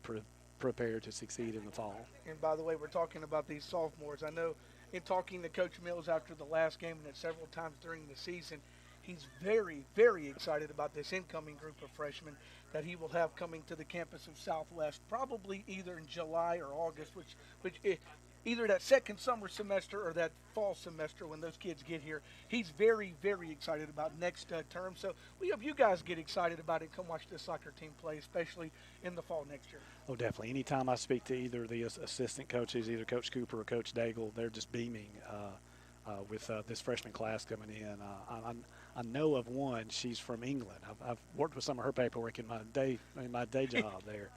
prepared to succeed in the fall. And by the way, we're talking about these sophomores. I know in talking to Coach Mills after the last game and several times during the season, he's very, very excited about this incoming group of freshmen that he will have coming to the campus of Southwest, probably either in July or August, which either that second summer semester or that fall semester when those kids get here. He's very, very excited about next term. So we hope you guys get excited about it. Come watch this soccer team play, especially in the fall next year. Oh, definitely. Anytime I speak to either the assistant coaches, either Coach Cooper or Coach Daigle, they're just beaming with this freshman class coming in. I know of one. She's from England. I've worked with some of her paperwork in my day job there.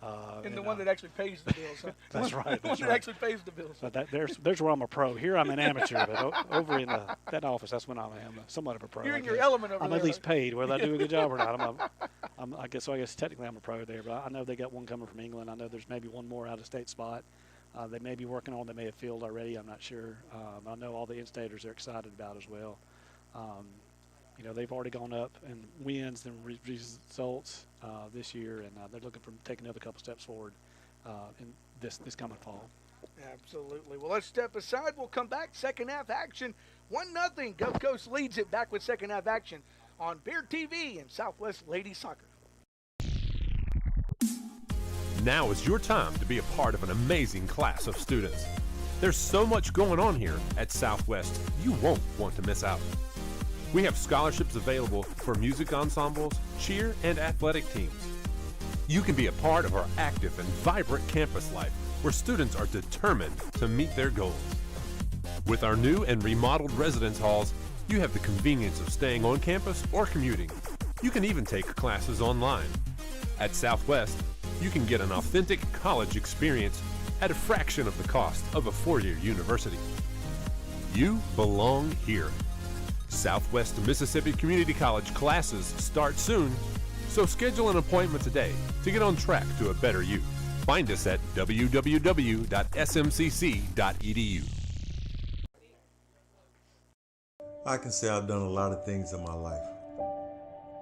And the one that actually pays the bills. Huh? That's right. The one that actually pays the bills. But there's where I'm a pro. Here I'm an amateur, but over in that office, that's when I am somewhat of a pro. You're in your element over I'm there. at least paid, whether I do a good job or not. I guess technically I'm a pro there, but I know they got one coming from England. I know there's maybe one more out-of-state spot. They may be working on. They may have filled already. I'm not sure. I know all the in-staters are excited about as well. They've already gone up in wins and results this year, and they're looking for take another couple steps forward in this coming fall. Absolutely. Well, let's step aside. We'll come back. Second half action. 1-0. Gulf Coast leads it. Back with second half action on Bear TV and Southwest Ladies Soccer. Now is your time to be a part of an amazing class of students. There's so much going on here at Southwest, you won't want to miss out. We have scholarships available for music ensembles, cheer, and athletic teams. You can be a part of our active and vibrant campus life where students are determined to meet their goals. With our new and remodeled residence halls, you have the convenience of staying on campus or commuting. You can even take classes online. At Southwest, you can get an authentic college experience at a fraction of the cost of a four-year university. You belong here. Southwest Mississippi Community College classes start soon, so schedule an appointment today to get on track to a better you. Find us at www.smcc.edu. I can say I've done a lot of things in my life.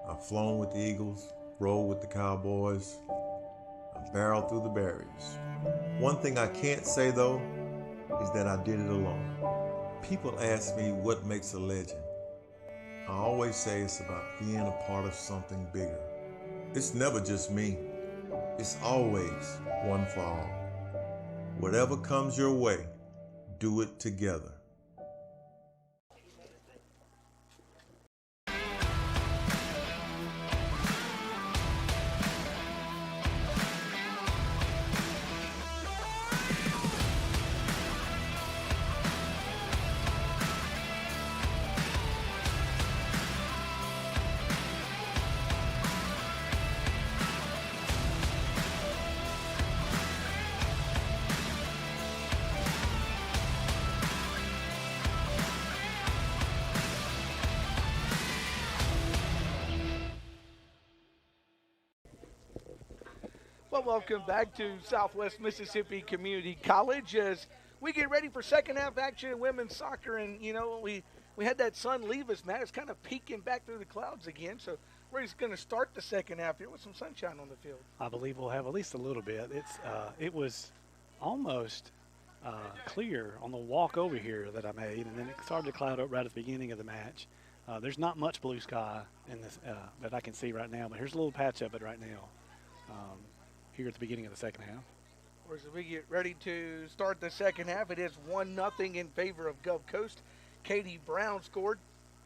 I've flown with the Eagles, rode with the Cowboys, I've barreled through the barriers. One thing I can't say though is that I did it alone. People ask me what makes a legend. I always say it's about being a part of something bigger. It's never just me. It's always one for all. Whatever comes your way, do it together. Well, welcome back to Southwest Mississippi Community College as we get ready for second half action in women's soccer. And, we had that sun leave us, Matt. It's kind of peeking back through the clouds again. So we're just going to start the second half here with some sunshine on the field. I believe we'll have at least a little bit. It was almost clear on the walk over here that I made, and then it started to cloud up right at the beginning of the match. There's not much blue sky in this that I can see right now, but here's a little patch of it right now. Here at the beginning of the second half. Of course, as we get ready to start the second half, it is 1-0 in favor of Gulf Coast. Katie Brown scored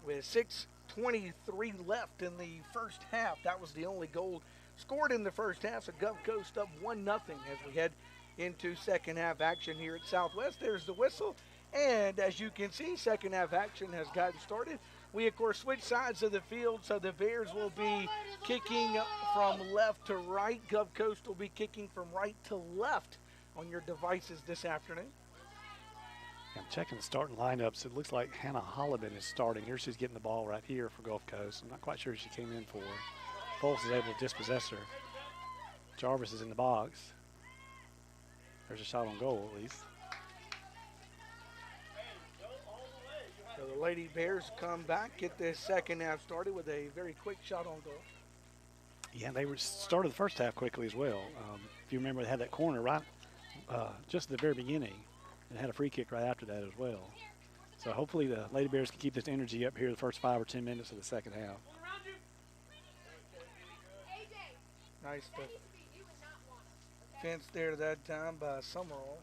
with 6:23 left in the first half. That was the only goal scored in the first half, so Gulf Coast up 1-0 as we head into second half action here at Southwest. There's the whistle, and as you can see, second half action has gotten started. We, of course, switch sides of the field, so the Bears will be kicking from left to right. Gulf Coast will be kicking from right to left on your devices this afternoon. I'm checking the starting lineups. It looks like Hannah Holliman is starting. Here she's getting the ball right here for Gulf Coast. I'm not quite sure who she came in for. Foles is able to dispossess her. Jarvis is in the box. There's a shot on goal, at least. So the Lady Bears come back, get this second half started with a very quick shot on goal. Yeah, they started the first half quickly as well. If you remember, they had that corner right just at the very beginning and had a free kick right after that as well. So hopefully the Lady Bears can keep this energy up here the first 5 or 10 minutes of the second half. Nice defense there that time by Summerall.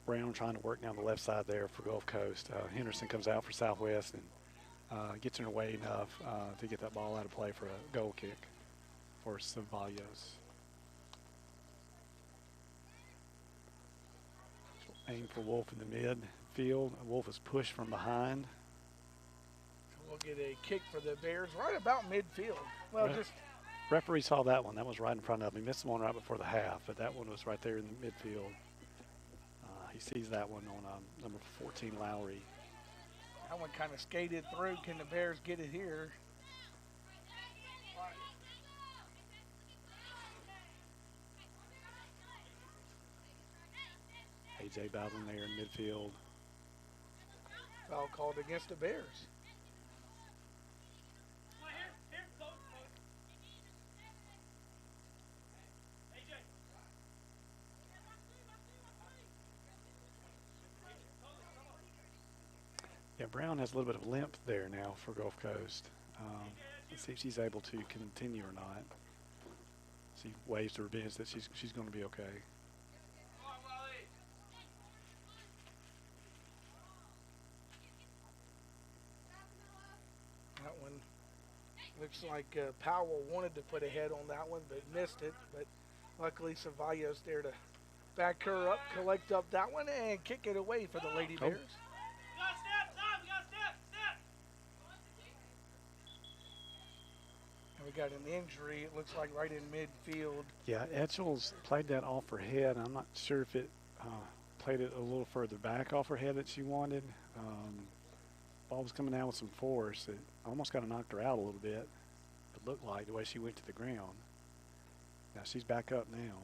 Brown trying to work down the left side there for Gulf Coast. Henderson comes out for Southwest and gets in her way enough to get that ball out of play for a goal kick for Ceballos. Aim for Wolf in the midfield. Wolf is pushed from behind. We'll get a kick for the Bears right about midfield. Well, just referee saw that one. That was right in front of him. He missed the one right before the half, but that one was right there in the midfield. He sees that one on number 14, Lowry. That one kind of skated through. Can the Bears get it here? A.J. Bowden there in midfield. Foul called against the Bears. Yeah, Brown has a little bit of limp there now for Gulf Coast. Let's see if she's able to continue or not. She waves to her bench that she's going to be okay. That one looks like Powell wanted to put a head on that one, but missed it. But luckily, Ceballos there to back her up, collect up that one, and kick it away for the Lady Bears. We got an injury, it looks like right in midfield. Yeah, Etchells played that off her head. I'm not sure if it played it a little further back off her head that she wanted. Ball was coming down with some force. It almost kind of knocked her out a little bit. It looked like the way she went to the ground. Now she's back up now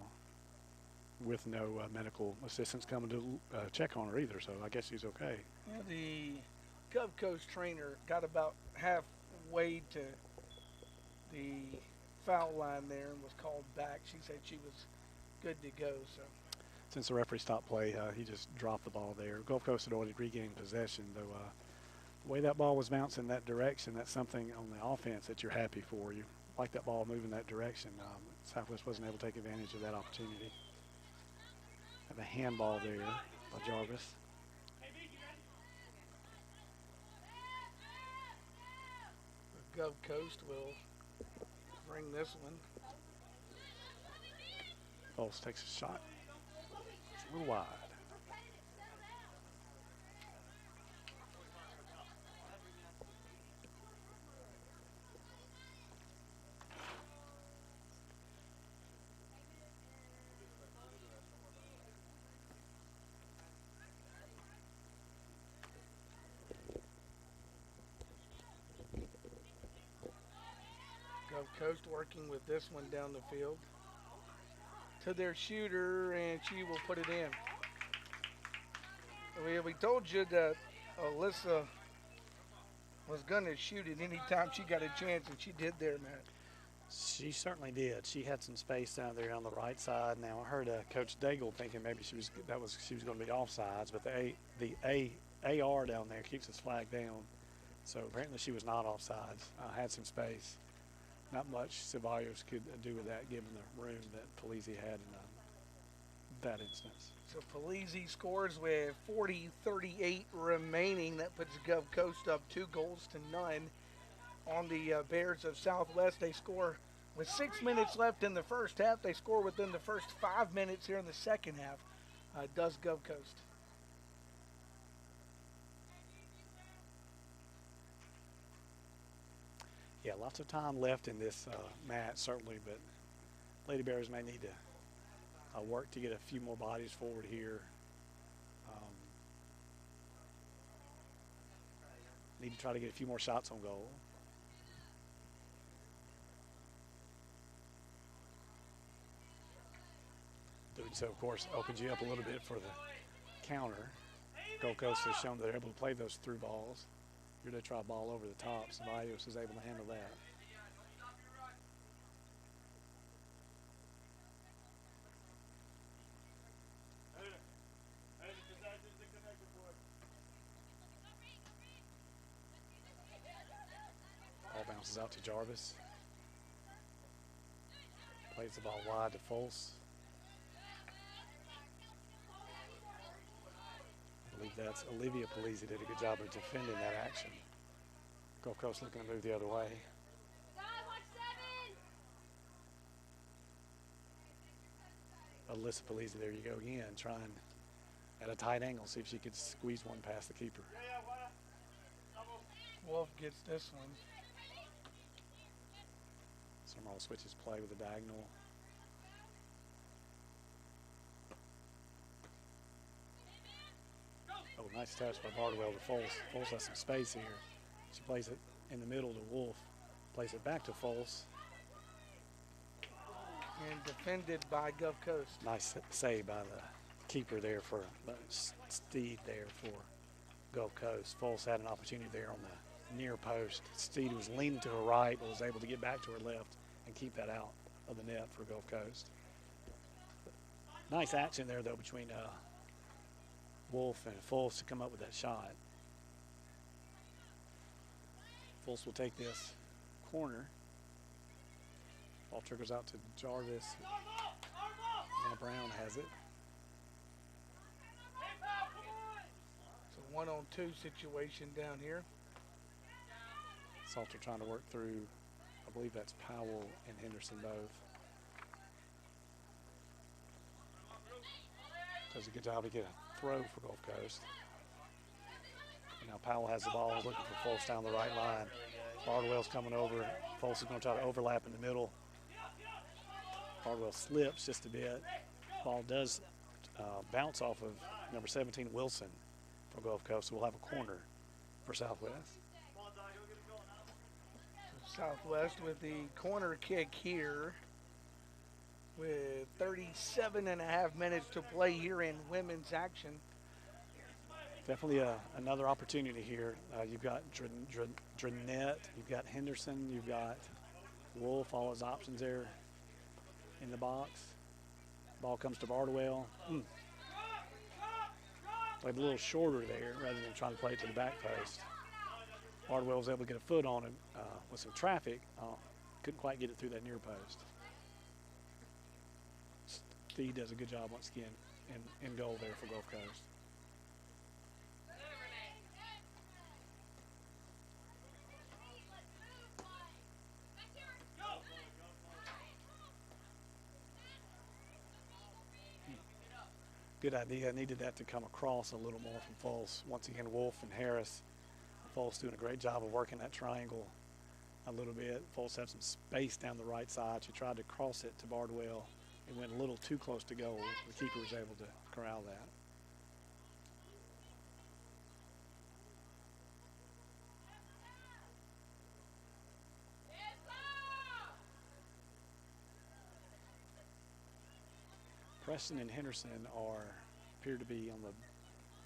with no medical assistance coming to check on her either, so I guess she's okay. Yeah, the Gulf Coast trainer got about halfway to the foul line there and was called back. She said she was good to go. So since the referee stopped play, he just dropped the ball there. Gulf Coast had already regained possession, though. The way that ball was bouncing that direction, that's something on the offense that you're happy for. You like that ball moving that direction. Southwest wasn't able to take advantage of that opportunity. Have a handball there by Jarvis. The Gulf Coast will bring this one. Bowles takes a shot. It's a little wide. Gulf Coast working with this one down the field to their shooter, and she will put it in. We told you that Alyssa was going to shoot it anytime she got a chance, and she did there, Matt. She certainly did. She had some space down there on the right side. Now I heard Coach Daigle thinking maybe she was going to be offsides, but the AR down there keeps his flag down, so apparently she was not offsides. Had some space. Not much Ceballos could do with that, given the room that Polizzi had in that instance. So Polizzi scores with 40-38 remaining. That puts Gulf Coast up 2-0 on the Bears of Southwest. They score with 6 minutes left in the first half. They score within the first 5 minutes here in the second half. Does Gulf Coast. Yeah, lots of time left in this match, certainly, but Lady Bears may need to work to get a few more bodies forward here. Need to try to get a few more shots on goal. Doing so, of course, opens you up a little bit for the counter. Gold Coast has shown that they're able to play those through balls. Here they try a ball over the top. Ceballos is able to handle that. Ball bounces out to Jarvis. Plays the ball wide to Folse. that's Olivia Polizzi did a good job of defending that action. Gulf Coast looking to move the other way. Alyssa Polizzi, there you go again, trying at a tight angle, see if she could squeeze one past the keeper. Wolf gets this one. Summerall switches play with a diagonal. Oh, nice touch by Bardwell to Foles. Foles has some space here. She plays it in the middle to Wolf. Plays it back to Foles. And defended by Gulf Coast. Nice save by the keeper there for Steed there for Gulf Coast. Foles had an opportunity there on the near post. Steed was leaning to her right, but was able to get back to her left and keep that out of the net for Gulf Coast. Nice action there, though, between Wolf and Foles to come up with that shot. Foles will take this corner. Ball triggers out to Jarvis. Now Brown has it. It's a 1-on-2 situation down here. Salter trying to work through, I believe that's Powell and Henderson both. Does a good job to get a throw for Gulf Coast. And now Powell has the ball, looking for Foles down the right line. Bardwell's coming over. Foles is going to try to overlap in the middle. Bardwell slips just a bit. Ball does bounce off of number 17, Wilson, for Gulf Coast. So we'll have a corner for Southwest. So Southwest with the corner kick here with 37.5 minutes to play here in women's action. Definitely another opportunity here. You've got Drenette, you've got Henderson, you've got Wolf, all his options there in the box. Ball comes to Bardwell. Played a little shorter there rather than trying to play it to the back post. Bardwell was able to get a foot on it with some traffic. Couldn't quite get it through that near post. Steve does a good job once again in goal there for Gulf Coast. Good idea. I needed that to come across a little more from Foles. Once again, Wolf and Harris. Foles doing a great job of working that triangle a little bit. Foles had some space down the right side. She tried to cross it to Bardwell. It went a little too close to goal. The keeper was able to corral that. Preston and Henderson appear to be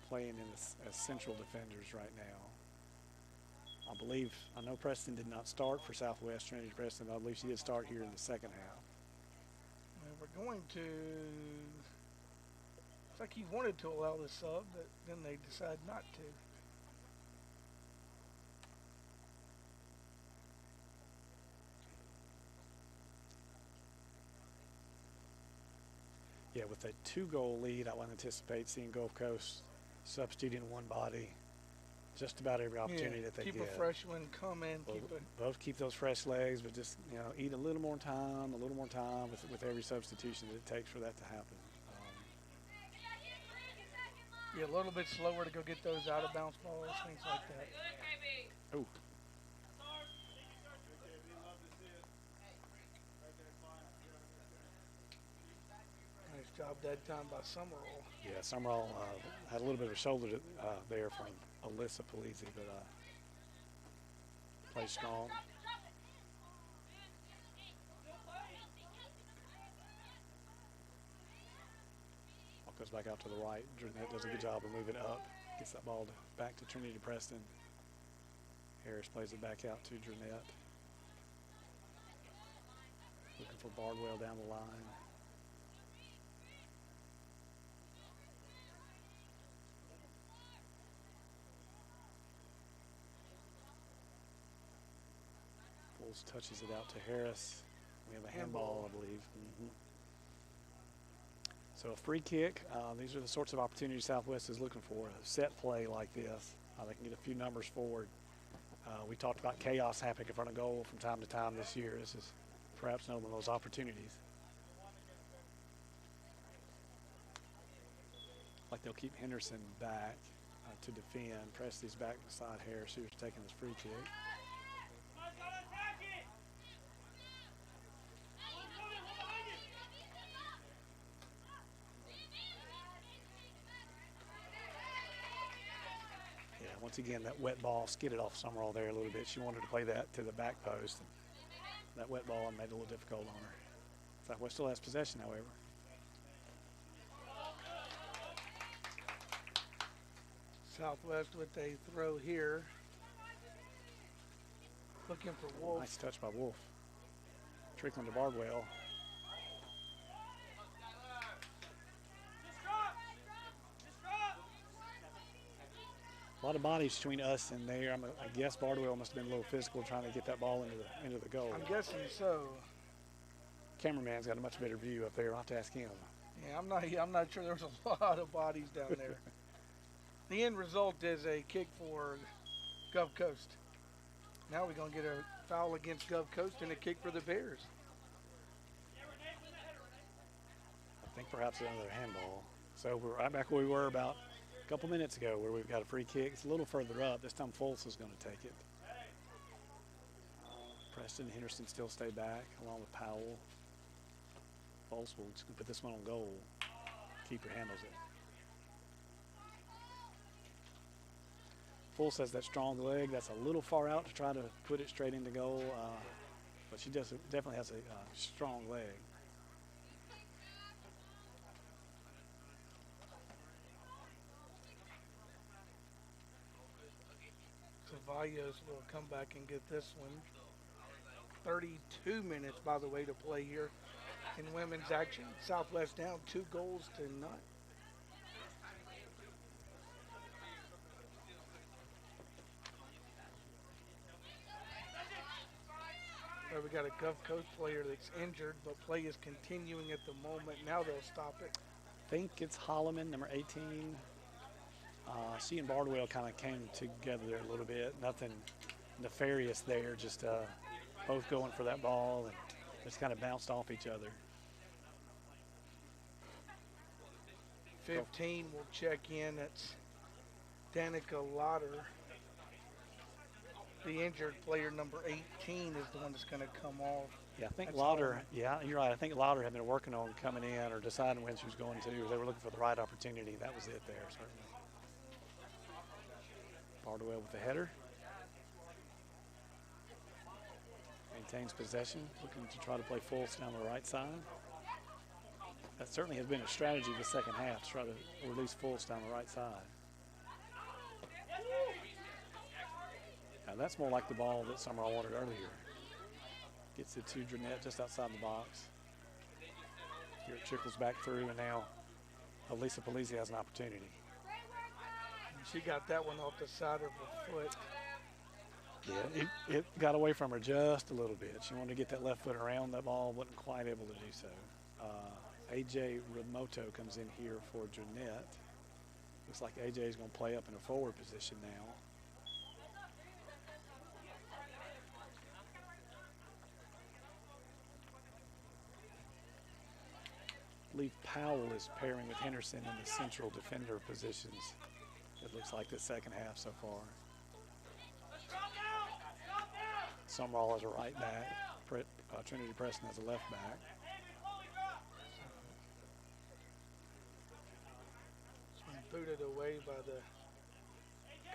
playing as central defenders right now. I know Preston did not start for Southwest Trinity Preston, but I believe she did start here in the second half. And we're going to, it's like he wanted to allow the sub, but then they decide not to. Yeah, with a 2-goal lead, I would anticipate seeing Gulf Coast substituting one body just about every opportunity that they get. Keep a fresh one coming. Both keep those fresh legs, but just eat a little more time with every substitution that it takes for that to happen. Be a little bit slower to go get those out of bounce balls, things like that. Oh. Nice job that time by Summerall. Yeah, Summerall had a little bit of a shoulder there from Alyssa Polizzi, but plays strong. Ball goes back out to the right. Drenette does a good job of moving up. Gets that ball back to Trinity Preston. Harris plays it back out to Drenette. Looking for Bardwell down the line. Touches it out to Harris. We have a handball, I believe. So a free kick, these are the sorts of opportunities Southwest is looking for, a set play like this. They can get a few numbers forward. We talked about chaos happening in front of goal from time to time this year. This is perhaps one of those opportunities. Like they'll keep Henderson back to defend, press these back beside Harris, who's taking this free kick. Yeah, once again, that wet ball skidded off Summerall there a little bit. She wanted to play that to the back post. And that wet ball made it a little difficult on her. Southwest still has possession, however. Southwest with a throw here. Looking for Wolf. Nice touch by Wolf. Trickling to Bardwell. A lot of bodies between us and there. I guess Bardwell must have been a little physical trying to get that ball into the goal. I'm guessing so. Cameraman's got a much better view up there. I'll have to ask him. Yeah, I'm not sure there was a lot of bodies down there. The end result is a kick for Gulf Coast. Now we're going to get a foul against Gulf Coast and a kick for the Bears. I think perhaps another handball. So we're right back where we were about a couple minutes ago, where we've got a free kick. It's a little further up. This time Fultz is going to take it. Preston and Henderson still stay back, along with Powell. Fultz will just put this one on goal. Keeper handles it. Fultz has that strong leg. That's a little far out to try to put it straight into goal, but she definitely has a strong leg. Ceballos will come back and get this one. 32 minutes, by the way, to play here in women's action. Southwest down 2 goals to none. We got a Gulf Coast player that's injured, but play is continuing at the moment. Now they'll stop it. I think it's Holloman, number 18. She and Bardwell kind of came together there a little bit. Nothing nefarious there, just both going for that ball and just kind of bounced off each other. 15 will check in. That's Danica Lauder. The injured player, number 18, is the one that's going to come off. Yeah, I think That's Lauder, Holloman. yeah, you're right. I think Lauder had been working on coming in or deciding when she was going to. They were looking for the right opportunity. That was it there, certainly. Bardwell with the header. Maintains possession, looking to try to play Fultz down the right side. That certainly has been a strategy the second half, to try to release Fultz down the right side. Now that's more like the ball that Summerall wanted earlier. Gets it to Drenette just outside the box. Here it trickles back through, and now Elisa Polizzi has an opportunity. She got that one off the side of her foot. Yeah, it got away from her just a little bit. She wanted to get that left foot around that ball, wasn't quite able to do so. AJ Remoto comes in here for Drenette. Looks like AJ is going to play up in a forward position now. I believe Powell is pairing with Henderson in the central defender positions. It looks like the second half so far. Summerall as a right back. Trinity Preston as a left back. It's been booted away by the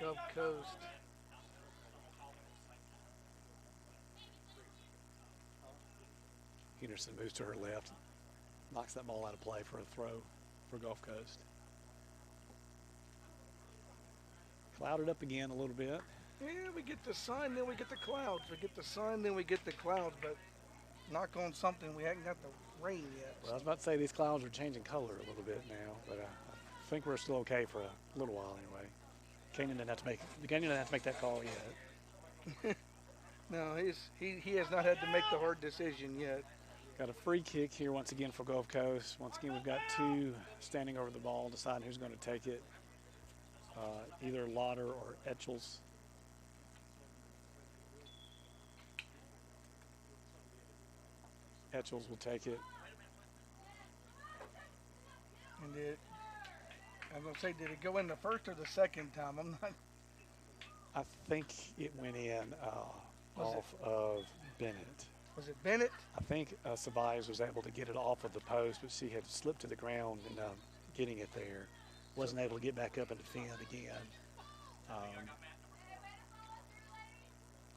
Gulf Coast. Henderson moves to her left. Knocks that ball out of play for a throw for Gulf Coast. Clouded up again a little bit. Yeah, we get the sun, then we get the clouds. We get the sun, then we get the clouds, but knock on something, we haven't got the rain yet. Well, I was about to say these clouds are changing color a little bit now, but I think we're still okay for a little while anyway. Canyon didn't have to make that call yet. No, he has not had to make the hard decision yet. Got a free kick here once again for Gulf Coast. Once again, we've got two standing over the ball, deciding who's going to take it. Either Lauder or Etchels. Etchels will take it. And I'm going to say, did it go in the first or the second time? I'm not. I think it went in off of Bennett. Was it Bennett? I think Ceballos was able to get it off of the post, but she had slipped to the ground and getting it there. Wasn't able to get back up and defend again.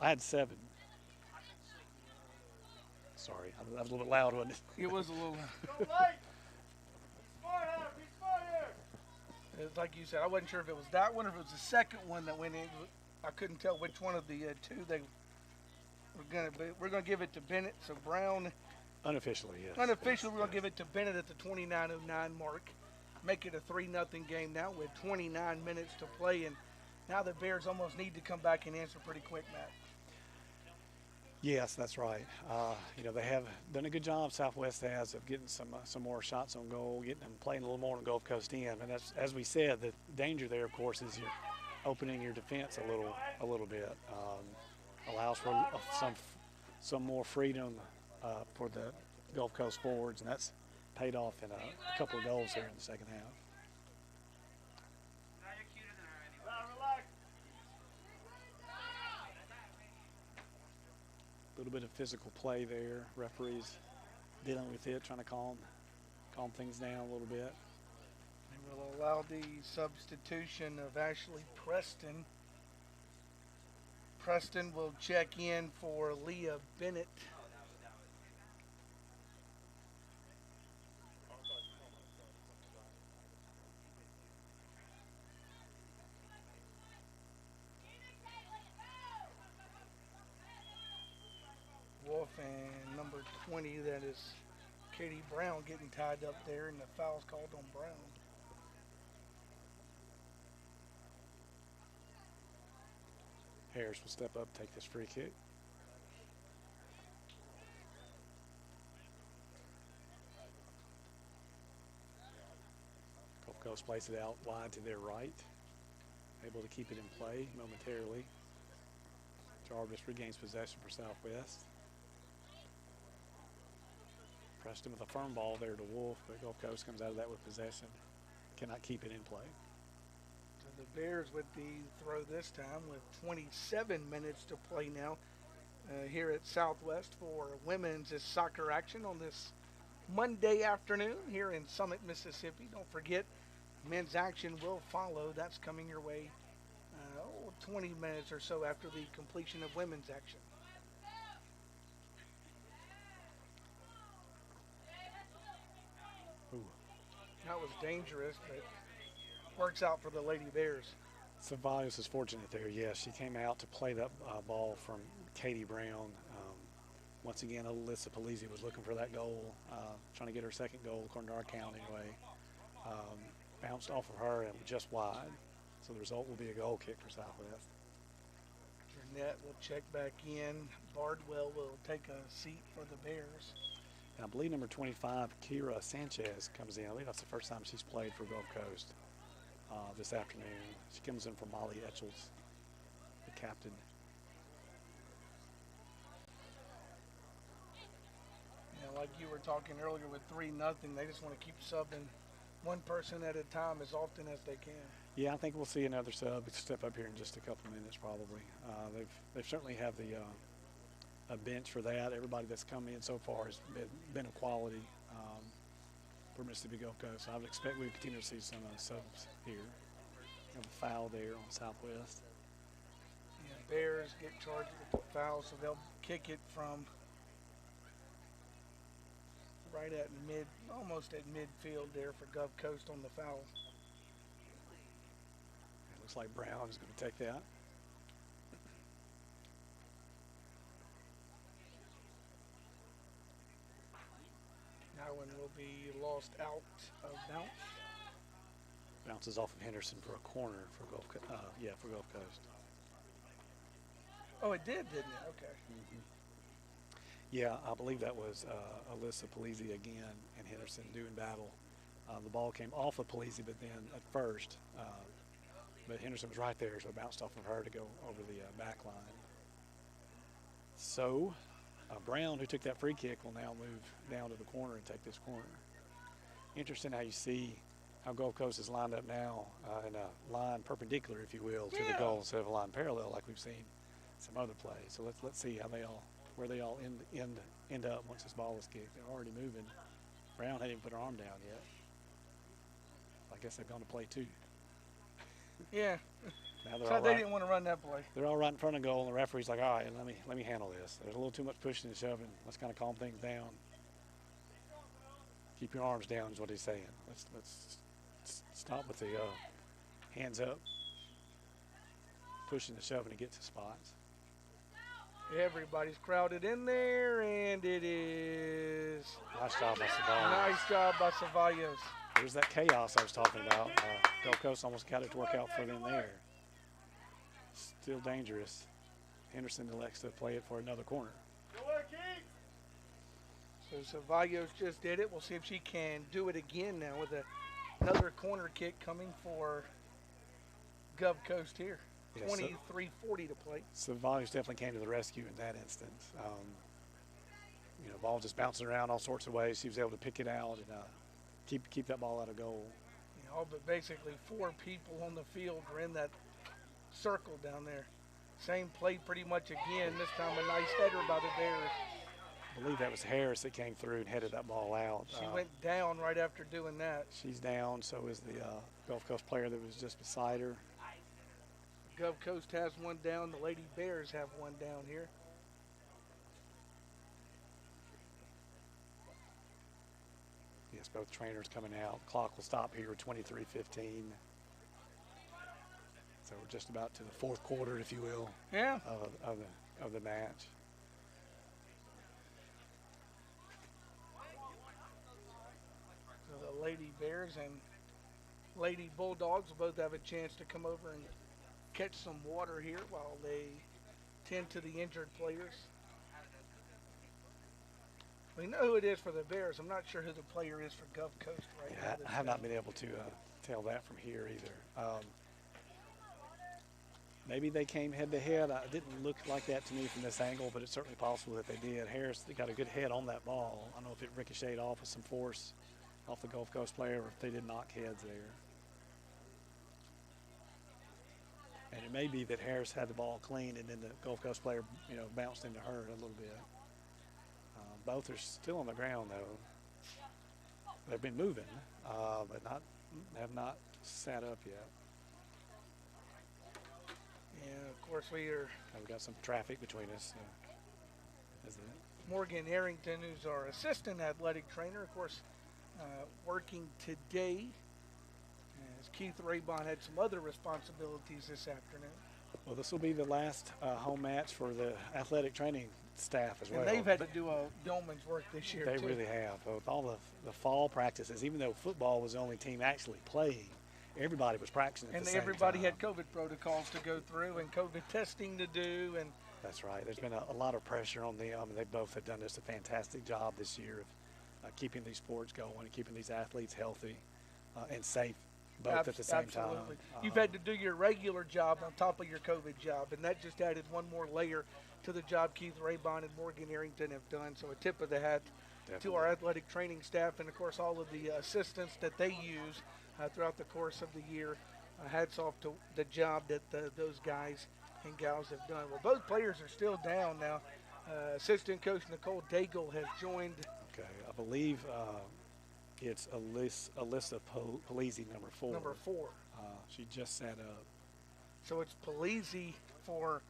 I had 7. Sorry, that was a little bit loud, wasn't it? It was a little. Go light. Be smart, Hunter. Be smart here. It's like you said, I wasn't sure if it was that one or if it was the second one that went in. I couldn't tell which one of the two they were we're gonna give it to Bennett. So Brown. Unofficially, yes. Unofficially, we're yes. gonna give it to Bennett at the 29:09 mark. Make it a 3-0 game now with 29 minutes to play, and now the Bears almost need to come back and answer pretty quick, Matt. Yes, that's right. They have done a good job, Southwest has, of getting some more shots on goal, getting them playing a little more on the Gulf Coast end. And that's, as we said, the danger there, of course, is you're opening your defense a little bit. Allows for some more freedom for the Gulf Coast forwards, and that's paid off in a couple of goals here in the second half. Relax. A little bit of physical play there. Referees dealing with it, trying to calm things down a little bit. They will allow the substitution of Ashley Preston. Preston will check in for Leah Bennett. Wolf and number 20, that is Katie Brown, getting tied up there, and the foul's called on Brown. Harris will step up, take this free kick. Gulf Coast plays it out wide to their right. Able to keep it in play momentarily. Jarvis regains possession for Southwest. Preston with a firm ball there to Wolf, but Gulf Coast comes out of that with possession. Cannot keep it in play. So the Bears with the throw this time with 27 minutes to play now here at Southwest for women's soccer action on this Monday afternoon here in Summit, Mississippi. Don't forget, men's action will follow. That's coming your way 20 minutes or so after the completion of women's action. Ooh. That was dangerous, but works out for the Lady Bears. Ceballos is fortunate there. Yes, she came out to play that ball from Katie Brown. Once again, Alyssa Polizzi was looking for that goal, trying to get her second goal, according to our count anyway. Bounced off of her and just wide. So the result will be a goal kick for Southwest. Burnett will check back in. Bardwell will take a seat for the Bears. And I believe number 25, Kira Sanchez, comes in. I believe that's the first time she's played for Gulf Coast this afternoon. She comes in for Molly Etchels, the captain. Yeah, like you were talking earlier with 3-0, they just want to keep subbing one person at a time as often as they can. Yeah, I think we'll see another sub step up here in just a couple minutes probably. They certainly have a bench for that. Everybody that's come in so far has been of quality for Mississippi Gulf Coast. So I would expect we continue to see some subs here. We have a foul there on Southwest. Yeah, Bears get charged with the foul, so they'll kick it from right at almost at midfield there for Gulf Coast on the foul. It looks like Brown is going to take that. That one will be lost out of bounds. Bounces off of Henderson for a corner for Gulf Coast. Oh, it did, didn't it? Okay. Yeah, I believe that was Alyssa Polizzi again and Henderson doing battle. The ball came off of Polizzi, but then at first, but Henderson was right there, so it bounced off of her to go over the back line. So Brown, who took that free kick, will now move down to the corner and take this corner. Interesting how you see how Gulf Coast is lined up now in a line perpendicular, if you will, to the goal instead of a line parallel like we've seen some other plays. So let's see how where they all end up once this ball is kicked. They're already moving. Brown hadn't even put her arm down yet. I guess they've gone to play two. Yeah. Now they're So all they right. didn't want to run that play. They're all right in front of goal, and the referee's like, all right, let me handle this. There's a little too much pushing and shoving. Let's kind of calm things down. Keep your arms down is what he's saying. Let's stop with the hands up, pushing and shoving to get to spots. Everybody's crowded in there, and it is Nice job by Savali. nice job by Ceballos. There's that chaos I was talking about. Gulf Coast almost got it to work out for them there. Still dangerous. Henderson elects to play it for another corner. Good work, Keith. So Ceballos just did it. We'll see if she can do it again now with another corner kick coming for Gulf Coast here. Yeah, so- 23:40 to play. Ceballos definitely came to the rescue in that instance. Ball just bouncing around all sorts of ways. She was able to pick it out and keep that ball out of goal. All but basically 4 people on the field are in that circle down there. Same play pretty much again. This time a nice header by the Bears. I believe that was Harris that came through and headed that ball out. She went down right after doing that. She's down, so is the Gulf Coast player that was just beside her. Gulf Coast has one down. The Lady Bears have one down here. Yes, both trainers coming out. Clock will stop here at 23:15. So we're just about to the fourth quarter, if you will, Yeah. of the match. So the Lady Bears and Lady Bulldogs will both have a chance to come over and catch some water here while they tend to the injured players. We know who it is for the Bears. I'm not sure who the player is for Gulf Coast right now. Yeah, that's I have not down. been able to tell that from here either. Maybe they came head-to-head. It didn't look like that to me from this angle, but it's certainly possible that they did. Harris got a good head on that ball. I don't know if it ricocheted off with some force off the Gulf Coast player or if they did knock heads there. And it may be that Harris had the ball clean and then the Gulf Coast player, bounced into her a little bit. Both are still on the ground, though. They've been moving, but have not sat up yet. Yeah, of course we've Got some traffic between us, isn't it? Morgan Arrington, who's our assistant athletic trainer, of course, working today, as Keith Raybon had some other responsibilities this afternoon. Well, this will be the last home match for the athletic training staff as well. And they've had to do a yeoman's work this year, They too. really have. With all the fall practices, even though football was the only team actually playing, everybody was practicing at And the same everybody time. had COVID protocols to go through and COVID testing to do. And That's right. There's been a lot of pressure on them. I mean, they both have done just a fantastic job this year of keeping these sports going and keeping these athletes healthy and safe, both at the same absolutely. time. You've had to do your regular job on top of your COVID job, and that just added one more layer to the job Keith Raybon and Morgan Arrington have done. So a tip of the hat to our athletic training staff and, of course, all of the assistants that they use throughout the course of the year. Hats off to the job that those guys and gals have done. Well, both players are still down now. Assistant coach Nicole Daigle has joined. Okay, I believe it's Alyssa Polizzi, number 4. Number 4. She just sat up. So it's Polizzi for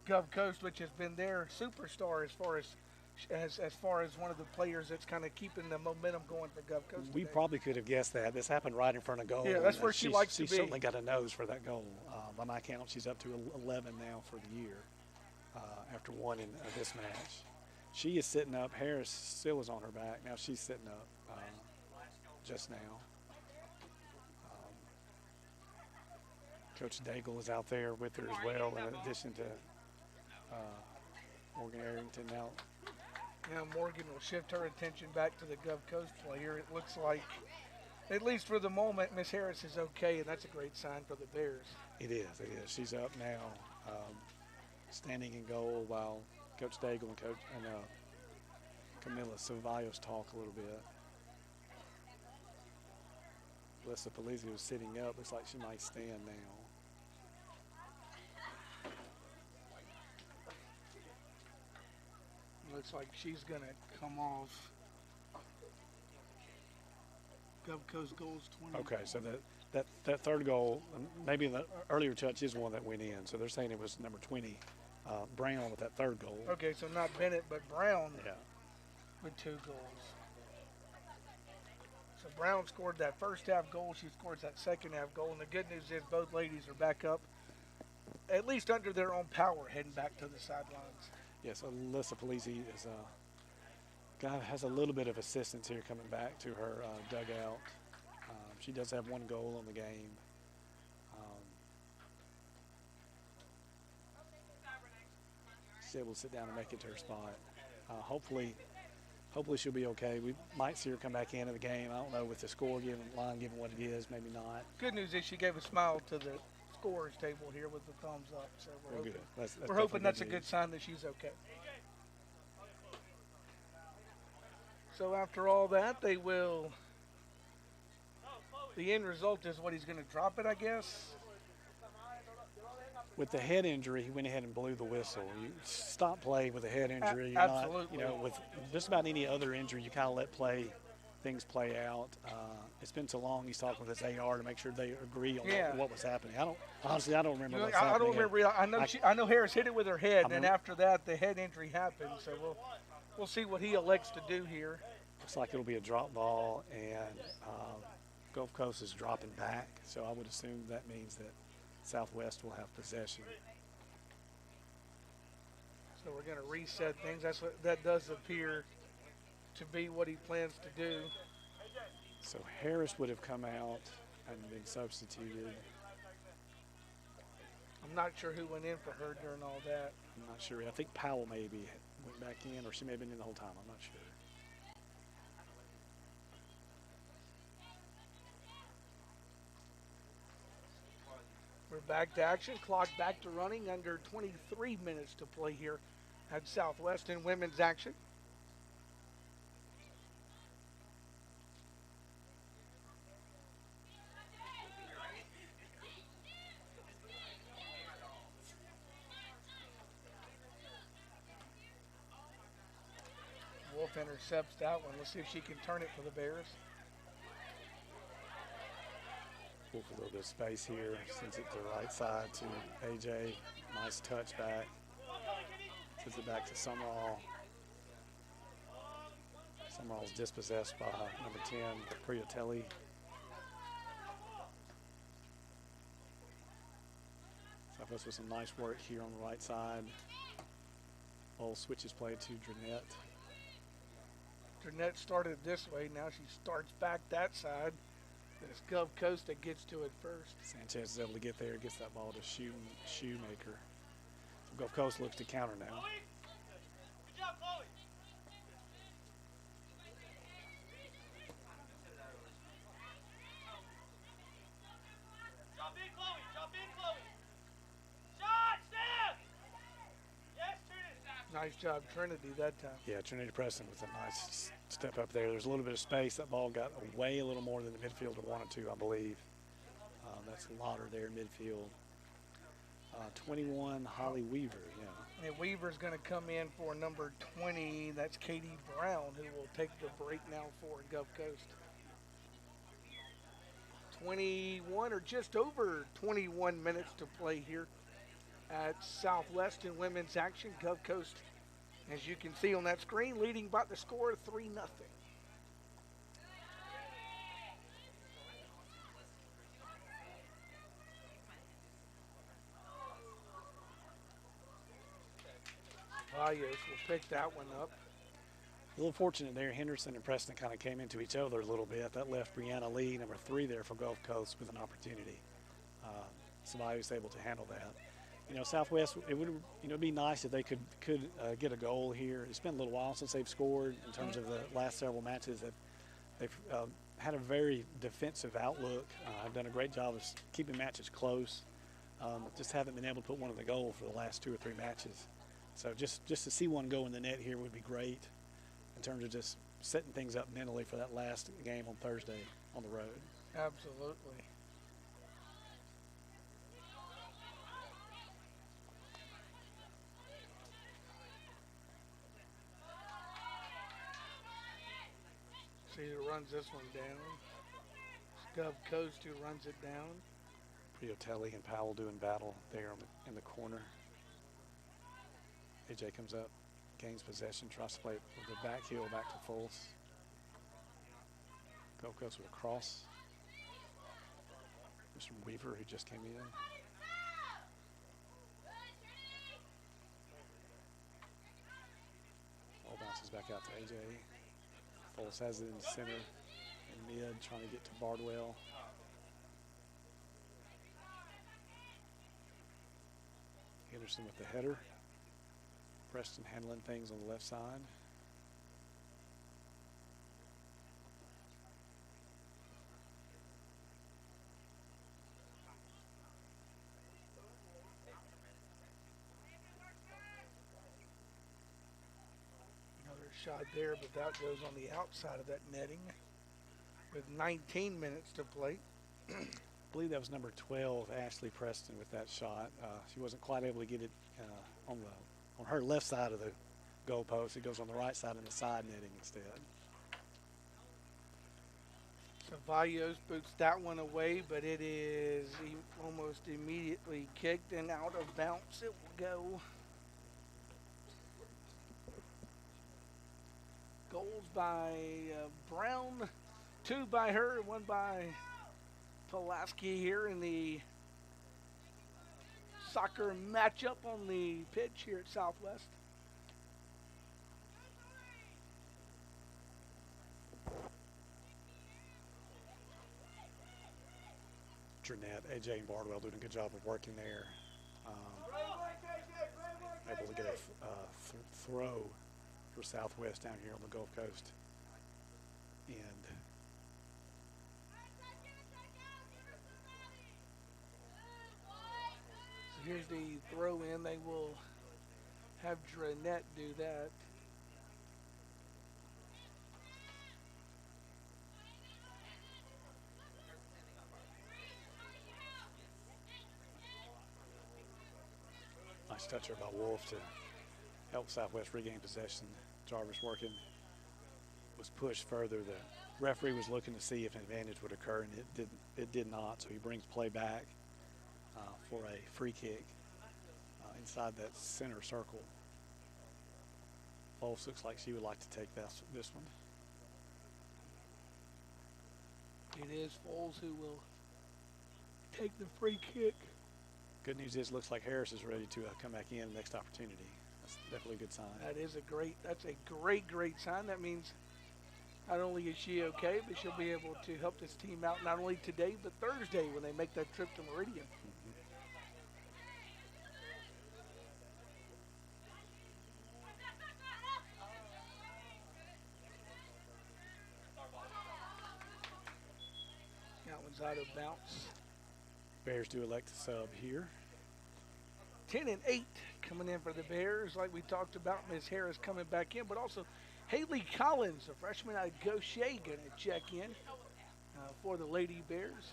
Gulf Coast, which has been their superstar as far as one of the players that's kind of keeping the momentum going for Gulf Coast. We today. probably could have guessed that. This happened right in front of goal. Yeah, that's and, where she likes to She be. certainly got a nose for that goal. By my count, she's up to 11 now for the year after one in this match. She is sitting up. Harris still is on her back. Now she's sitting up just now. Coach Daigle is out there with her as well, in addition to Morgan Arrington. Now, Now Morgan will shift her attention back to the Gulf Coast player. It looks like, at least for the moment, Miss Harris is okay, and that's a great sign for the Bears. It is. She's up now, standing in goal while Coach Daigle and Camilla Cevallos talk a little bit. Alyssa Polizzi was sitting up. Looks like she might stand now. Looks like she's going to come off. Gulf Coast goals 20. Okay, so that third goal, maybe the earlier touch is one that went in. So they're saying it was number 20, Brown, with that third goal. Okay, so not Bennett, but Brown Yeah. with 2 goals. So Brown scored that first half goal. She scores that second half goal. And the good news is both ladies are back up, at least under their own power, heading back to the sidelines. Yes, Alyssa Polizzi has a little bit of assistance here coming back to her dugout. She does have 1 goal on the game. She's able to sit down and make it to her spot. Hopefully she'll be okay. We might see her come back into the game. I don't know with the score given what it is, maybe not. Good news is she gave a smile to the scorer's table here with the thumbs up. So That's we're hoping that's a news. good sign that she's okay. So after all that, the end result is what, he's going to drop it, I guess. With the head injury, he went ahead and blew the whistle. You stop play with a head injury. You're Absolutely. not, with just about any other injury, you kind of let things play out. It's been so long. He's talking with his AR to make sure they agree on what was happening. I don't remember what's happening. I don't remember. I know Harris hit it with her head, and after that, the head injury happened. So we'll see what he elects to do here. Looks like it'll be a drop ball, and Gulf Coast is dropping back. So I would assume that means that Southwest will have possession. So we're going to reset things. That does appear to be what he plans to do. So Harris would have come out and been substituted. I'm not sure who went in for her during all that. I'm not sure. I think Powell maybe went back in, or she may have been in the whole time. I'm not sure. We're back to action. Clock back to running. Under 23 minutes to play here at Southwest in women's action. Wolf intercepts that one. Let's see if she can turn it for the Bears. Wolf a little bit of space here. Sends it to the right side to AJ. Nice touch back. Sends it back to Summerall. Summerall's dispossessed by number 10, Priatelli. Southwest with some nice work here on the right side. Ball switches play to Drenette. Drenette started this way. Now she starts back that side. It's Gulf Coast that gets to it first. Sanchez is able to get there, gets that ball to Shoemaker. So Gulf Coast looks to counter now. Good job, Chloe. Drop in, Chloe. Drop in, Chloe. Shot, Steph. Yes, Trinity. Nice job, Trinity, that time. Yeah, Trinity Preston with a nice step up there. There's a little bit of space. That ball got away a little more than the midfielder wanted to, I believe. That's Lauder there in midfield. 21, Holly Weaver, yeah. And Weaver's going to come in for number 20. That's Katie Brown, who will take the break now for Gulf Coast. 21 or just over 21 minutes to play here at Southwest in women's action. Gulf Coast, as you can see on that screen, leading by the score of 3-0. Valles will pick that one up. A little fortunate there. Henderson and Preston kind of came into each other a little bit. That left Brianna Lee, number 3 there for Gulf Coast, with an opportunity. Somebody was able to handle that. Southwest, it would be nice if they could get a goal here. It's been a little while since they've scored in terms of the last several matches. That they've had a very defensive outlook. Have done a great job of keeping matches close. Just haven't been able to put one in the goal for the last 2 or 3 matches. So just to see one go in the net here would be great in terms of just setting things up mentally for that last game on Thursday on the road. Absolutely. See who runs this one down. Scub Coast who runs it down. Priotelli and Powell doing battle there in the corner. AJ comes up, gains possession, tries to play with the back heel back to Fultz. Gold Coast with a cross. There's from Weaver who just came in. Ball bounces back out to AJ. Fultz has it in the center and mid, trying to get to Bardwell. Henderson with the header. Preston handling things on the left side. Another shot there, but that goes on the outside of that netting with 19 minutes to play. I believe that was number 12, Ashley Preston, with that shot. She wasn't quite able to get it on her left side of the goal post. It goes on the right side in the side netting instead. Ceballos boots that one away, but it is almost immediately kicked and out of bounds. It will go. Goals by Brown, 2 by her, 1 by Pulaski here in the soccer matchup on the pitch here at Southwest. Drenette, AJ and Bardwell doing a good job of working there. Able to get a throw for Southwest down here on the Gulf Coast. And so here's the throw in. They will have Drenette do that. nice toucher by Wolf to help Southwest regain possession. Jarvis working, was pushed further. The referee was looking to see if an advantage would occur, and it did not. So he brings play back for a free kick inside that center circle. Foles looks like she would like to take this one. It is Foles who will take the free kick. Good news is, looks like Harris is ready to come back in next opportunity. That's definitely a good sign. That's a great sign. That means not only is she okay, but she'll be able to help this team out not only today, but Thursday when they make that trip to Meridian. That one's out of bounds. Bears do elect to sub here. 10 and 8 coming in for the Bears, like we talked about. Ms. Harris coming back in, but also Haley Collins, a freshman out of Gaucher, going to check in for the Lady Bears.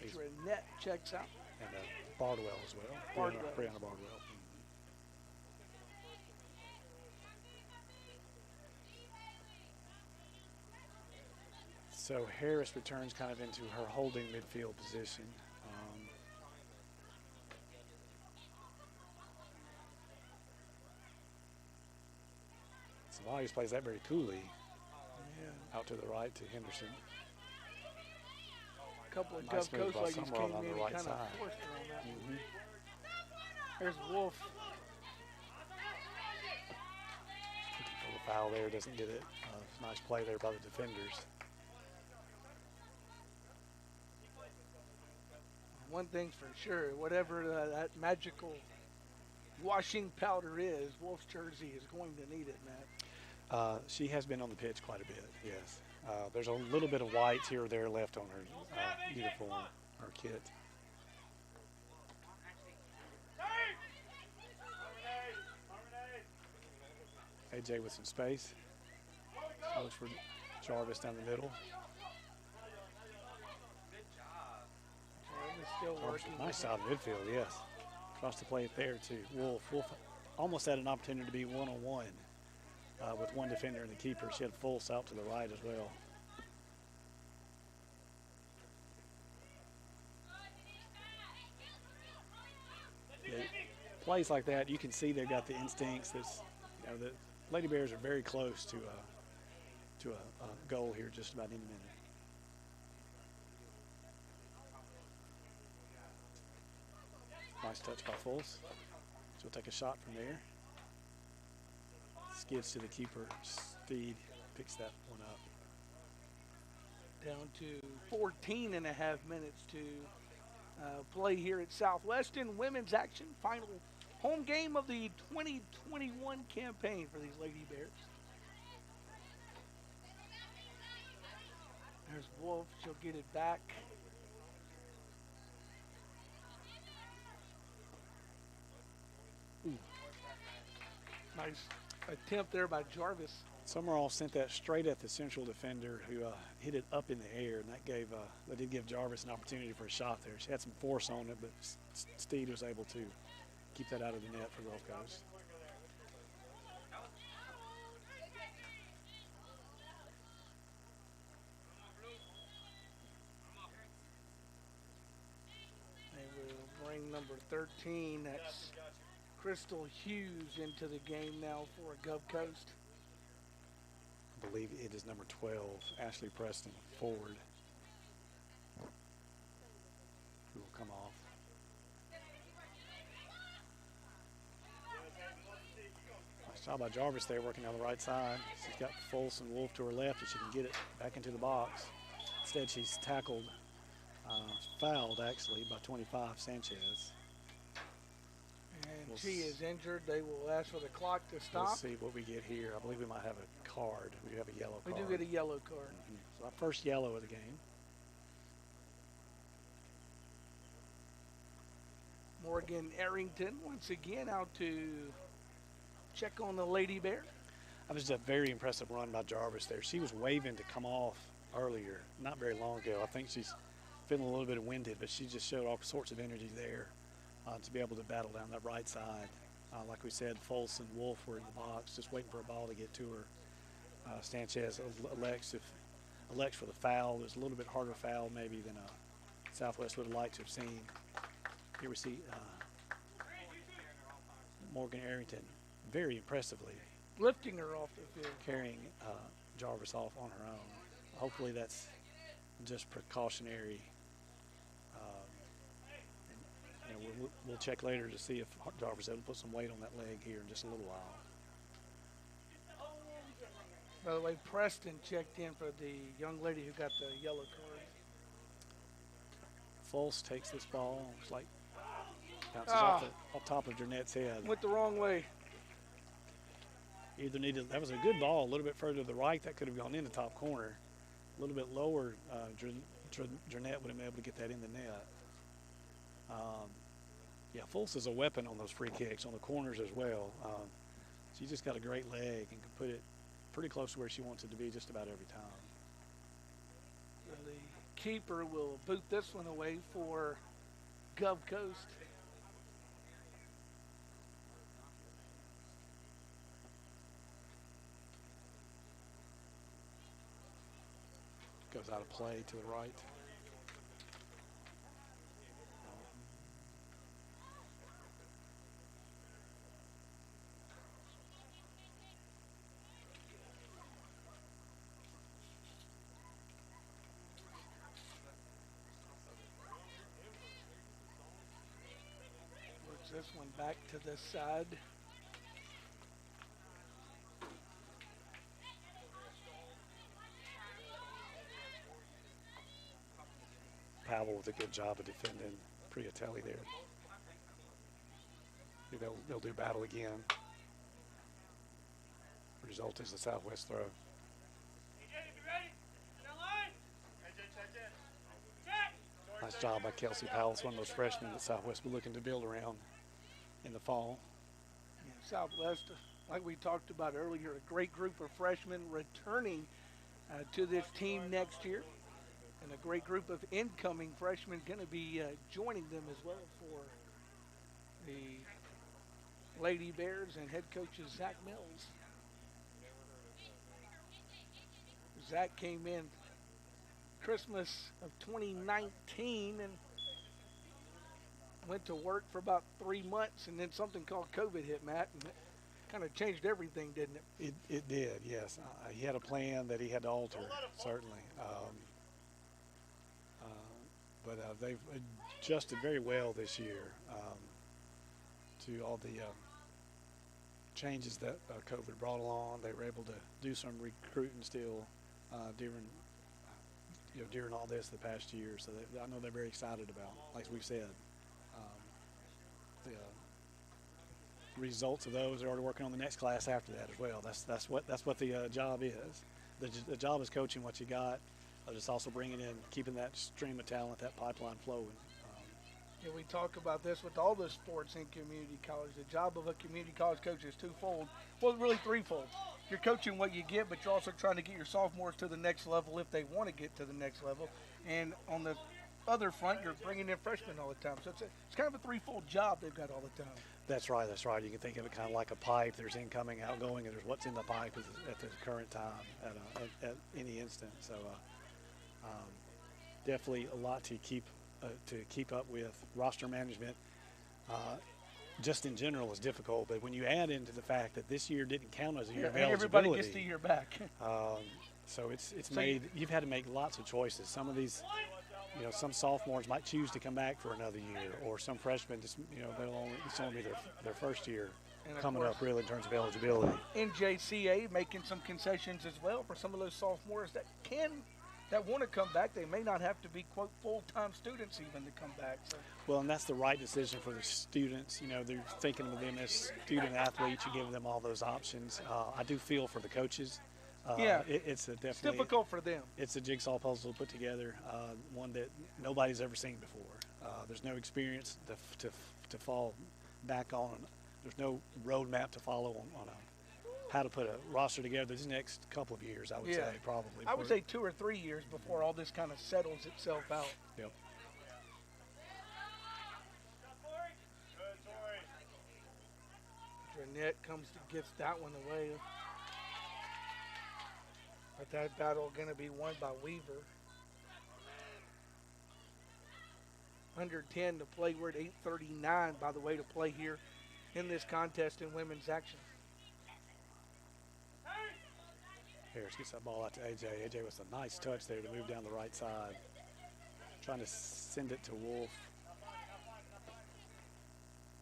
Drenette checks out. And Bardwell as well. Brianna Bardwell. So Harris returns kind of into her holding midfield position. Ceballos plays that very coolly. Out to the right to Henderson. A couple of Nice Gulf move Coast by ladies Summerall came on the in and right kind of side. forced her on that. There's Wolf. The foul there, doesn't get it. Nice play there by the defenders. One thing's for sure, whatever that magical washing powder is, Wolf's jersey is going to need it, Matt. She has been on the pitch quite a bit, yes. There's a little bit of white here or there left on her uniform, or kit. AJ with some space. Looks for Jarvis down the middle. Jarvis still working. Nice side midfield, yes. Across the plate there too. Wolf almost had an opportunity to be one-on-one with one defender and the keeper. She had Fultz out to the right as well. Yeah, plays like that, you can see they've got the instincts. That's, you know, the Lady Bears are very close to a goal here just about any minute. Nice touch by Fultz. She'll take a shot from there. Skids to the keeper. Steed picks that one up. Down to 14 and a half minutes to play here at Southwestern. Women's action, final home game of the 2021 campaign for these Lady Bears. There's Wolf, she'll get it back. Ooh. Nice attempt there by Jarvis. Summerall sent that straight at the central defender who hit it up in the air, and that did give Jarvis an opportunity for a shot there. She had some force on it, but Steed was able to keep that out of the net for Gulf Coast. They will bring number 13, that's Crystal Hughes, into the game now for Gulf Coast. I believe it is number 12, Ashley Preston, forward, who will come off. Nice job by Jarvis there, working on the right side. She's got Fultz and Wolf to her left, and she can get it back into the box. Instead, she's tackled, fouled actually, by 25, Sanchez. And she is injured. They will ask for the clock to stop. Let's see what we get here. I believe we might have a card. We do have a yellow card. We do get a yellow card. So our first yellow of the game. Morgan Arrington once again out to check on the Lady Bear. That was a very impressive run by Jarvis there. She was waving to come off earlier, not very long ago. I think she's feeling a little bit winded, but she just showed all sorts of energy there to be able to battle down that right side. Like we said, Fultz and Wolf were in the box, just waiting for a ball to get to her. Sanchez elects for the foul. There's a little bit harder foul maybe than Southwest would have liked to have seen. Here we see Morgan Arrington very impressively lifting her off the field, carrying Jarvis off on her own. Hopefully that's just precautionary. We'll check later to see if Jarvis is able to put some weight on that leg here in just a little while. By the way, Preston checked in for the young lady who got the yellow card. Fultz takes this ball. It's like bounces off top of Jernette's head. Went the wrong way. That was a good ball, a little bit further to the right. That could have gone in the top corner. A little bit lower, Jernette would have been able to get that in the net. Yeah, Fultz is a weapon on those free kicks, on the corners as well. She's just got a great leg and can put it pretty close to where she wants it to be just about every time. So the keeper will boot this one away for Gulf Coast. Goes out of play to the right. Works this one back to this side. Powell with a good job of defending Priatelli there. they'll do battle again. Result is the Southwest throw. Nice job by Kelsey Powell. It's one of those freshmen that Southwest will be looking to build around in the fall. Yeah, Southwest, like we talked about earlier, a great group of freshmen returning to this team next year, and a great group of incoming freshmen going to be joining them as well for the Lady Bears and head coaches Zach Mills. Zach came in Christmas of 2019 and went to work for about 3 months, and then something called COVID hit, Matt, and it kind of changed everything, didn't it? It did, yes. He had a plan that he had to alter, certainly. But they've adjusted very well this year to all the changes that COVID brought along. They were able to do some recruiting still during all this the past year. So I know they're very excited about, like we've said, the results of those. They're already working on the next class after that as well. That's what the job is. The job is coaching what you got. Just also bringing in, keeping that stream of talent, that pipeline flowing. Yeah, we talk about this with all the sports in community college. The job of a community college coach is twofold. Well, really threefold. You're coaching what you get, but you're also trying to get your sophomores to the next level if they want to get to the next level. And on the other front, you're bringing in freshmen all the time. So it's kind of a threefold job they've got all the time. That's right. You can think of it kind of like a pipe. There's incoming, outgoing, and there's what's in the pipe at the current time at any instant. So definitely a lot to keep up with. Roster management, just in general, is difficult. But when you add into the fact that this year didn't count as a year of eligibility, everybody gets the year back. So it's made. You've had to make lots of choices. Some of these, some sophomores might choose to come back for another year, or some freshmen just, it's only their first year coming up really in terms of eligibility. NJCA making some concessions as well for some of those sophomores that want to come back. They may not have to be, quote, full-time students even to come back. So. Well, and that's the right decision for the students. They're thinking of them as student athletes. You're giving them all those options. I do feel for the coaches. It's definitely difficult for them. It's a jigsaw puzzle to put together, one that nobody's ever seen before. There's no experience to fall back on. There's no roadmap to follow on how to put a roster together this next couple of years, I would say, probably. I would say 2 or 3 years before all this kind of settles itself out. Yep. Jeanette gets that one away. But that battle going to be won by Weaver. Under 10 to play. We're at 8:39, by the way, to play here in this contest in women's action. Harris gets that ball out to AJ. AJ with a nice touch there to move down the right side. Trying to send it to Wolf.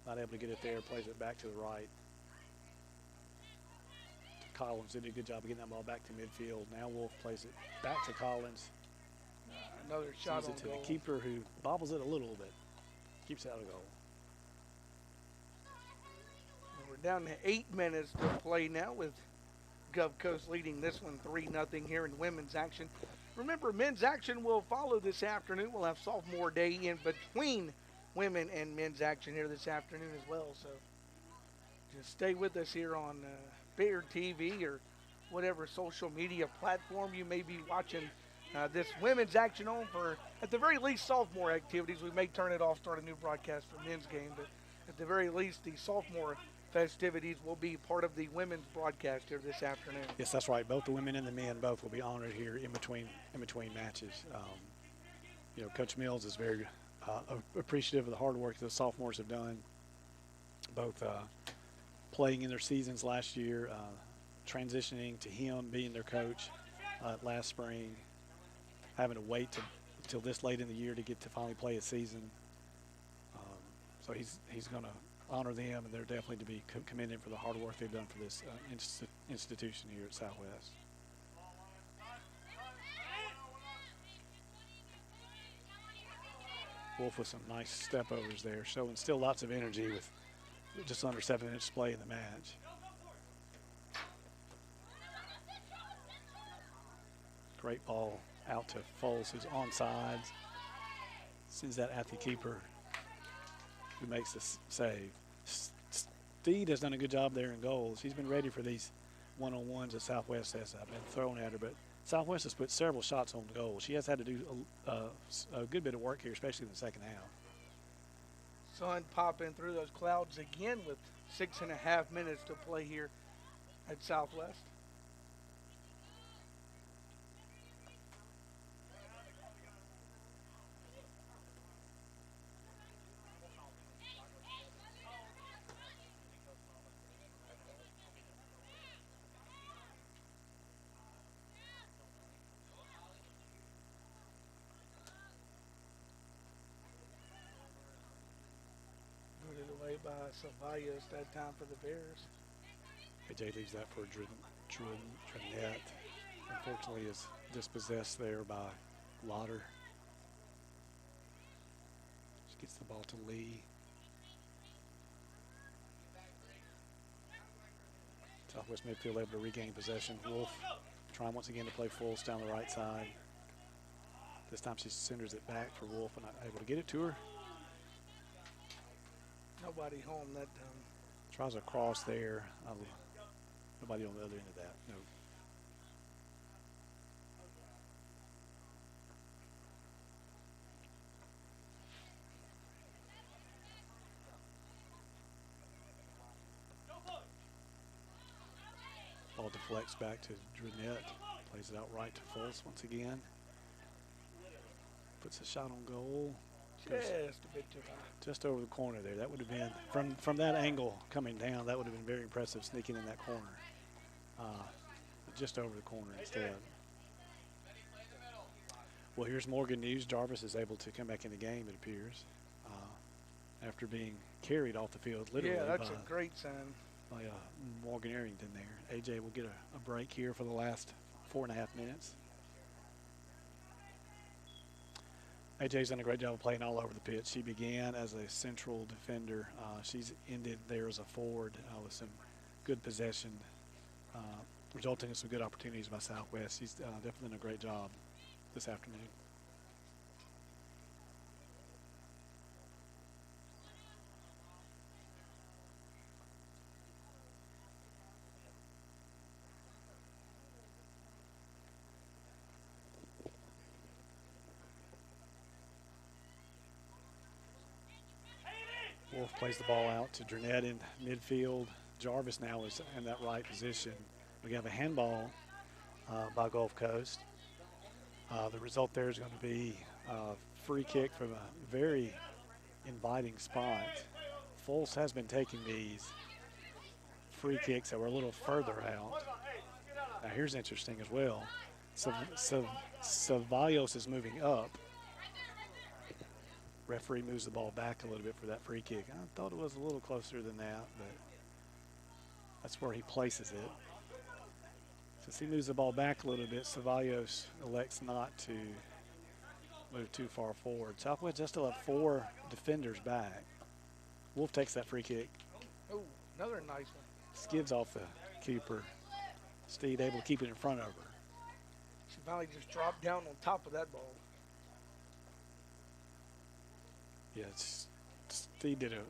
Not able to get it there. Plays it back to the right. To Collins. Did a good job of getting that ball back to midfield. Now Wolf plays it back to Collins. Another shot Sends on it to goal. the keeper, who bobbles it a little bit. Keeps it out of goal. And we're down to 8 minutes to play now, with Gulf Coast leading this one 3-0 here in women's action. Remember, men's action will follow this afternoon. We'll have sophomore day in between women and men's action here this afternoon as well. So just stay with us here on Bear TV or whatever social media platform you may be watching this women's action on for, at the very least, sophomore activities. We may turn it off, start a new broadcast for men's game, but at the very least, the sophomore festivities will be part of the women's broadcast here this afternoon. Yes, that's right. Both the women and the men both will be honored here in between matches. Coach Mills is very appreciative of the hard work the sophomores have done, both playing in their seasons last year, transitioning to him being their coach last spring, having to wait till this late in the year to get to finally play a season. So he's going to honor them, and they're definitely to be commended for the hard work they've done for this institution here at Southwest. Wolf with some nice step overs there, showing still lots of energy with just under 7 minutes play in the match. Great ball out to Foles, who's on sides. Sends that at the keeper, who makes the save. Steed has done a good job there in goals. She's been ready for these one-on-ones that Southwest has been thrown at her, but Southwest has put several shots on goal. She has had to do a good bit of work here, especially in the second half. Sun popping through those clouds again with 6.5 minutes to play here at Southwest. By Ceballos that time for the Bears. AJ leaves that for Drinette. Unfortunately, is dispossessed there by Lauder. She gets the ball to Lee. Southwest midfield able to regain possession. Wolf trying once again to play Fultz down the right side. This time she centers it back for Wolf and not able to get it to her. Nobody home that time. Tries a cross there. Nobody on the other end of that. No. Ball deflects back to Drinette. Plays it out right to Fultz once again. Puts a shot on goal. Just a bit too high. Just over the corner there. That would have been, from that angle coming down, that would have been very impressive sneaking in that corner. But just over the corner instead. Well, here's more good news. Jarvis is able to come back in the game, it appears, after being carried off the field literally. Yeah, that's a great sign. By Morgan Arrington there. AJ will get a break here for the last 4.5 minutes. AJ's done a great job of playing all over the pitch. She began as a central defender. She's ended there as a forward with some good possession, resulting in some good opportunities by Southwest. She's definitely done a great job this afternoon. Wolf plays the ball out to Drinette in midfield. Jarvis now is in that right position. We have a handball by Gulf Coast. The result there is going to be a free kick from a very inviting spot. Fultz has been taking these free kicks that were a little further out. Now here's interesting as well. Ceballos is moving up. Referee moves the ball back a little bit for that free kick. I thought it was a little closer than that, but that's where he places it. Since he moves the ball back a little bit, Ceballos elects not to move too far forward. Southwest just still have 4 defenders back. Wolf takes that free kick. Oh, another nice one. Skids off the keeper. Steed able to keep it in front of her. She finally just dropped down on top of that ball. Yeah, Steve did a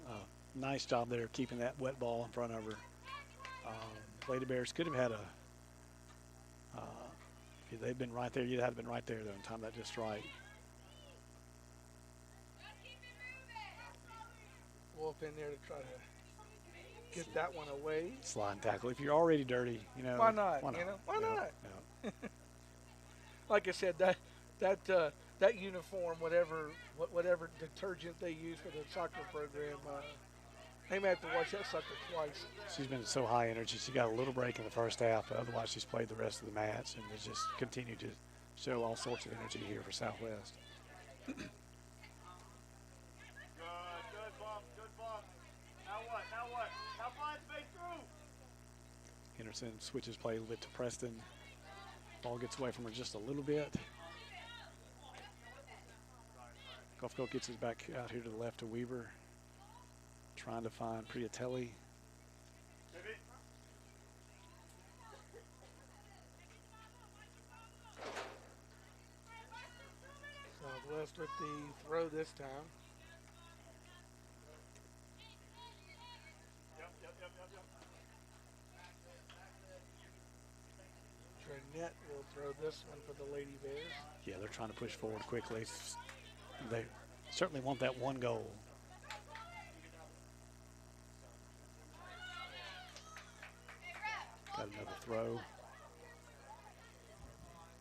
nice job there keeping that wet ball in front of her. Lady Bears could have had if they'd been right there, you'd have been right there though, and time that just right. Wolf in there to try to get that one away. Slide tackle. If you're already dirty, you know. Why not? Why not? No. Like I said, that uniform, whatever detergent they use for the soccer program, they may have to watch that sucker twice. She's been so high energy. She got a little break in the first half, but otherwise she's played the rest of the match and has just continued to show all sorts of energy here for Southwest. Good bump. Now what? Now find space through. Henderson switches play a little bit to Preston. Ball gets away from her just a little bit. Gulf Coast gets his back out here to the left to Weaver. trying to find Priatelli. Southwest with the throw this time. Trinette will throw this one for the Lady Bears. Yeah, they're trying to push forward quickly. They certainly want that one goal. Got another throw.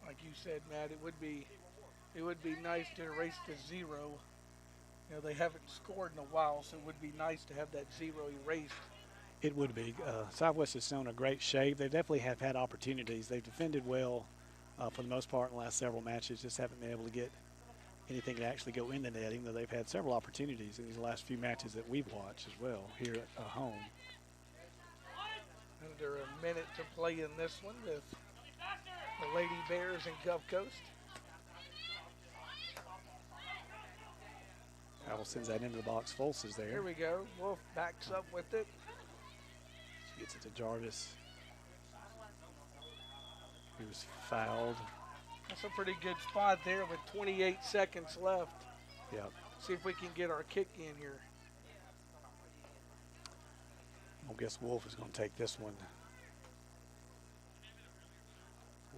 Like you said, Matt, it would be nice to erase the zero. You know, they haven't scored in a while, so it would be nice to have that zero erased. It would be. Southwest has shown a great shape. They definitely have had opportunities. They've defended well for the most part in the last several matches. Just haven't been able to get anything to actually go in the net, even though they've had several opportunities in these last few matches that we've watched as well here at home. Under a minute to play in this one with the Lady Bears and Gulf Coast. Powell sends that into the box. Folse is there. Here we go. Wolf backs up with it. She gets it to Jarvis. He was fouled. That's a pretty good spot there with 28 seconds left. Yep. See if we can get our kick in here. I guess Wolf is going to take this one.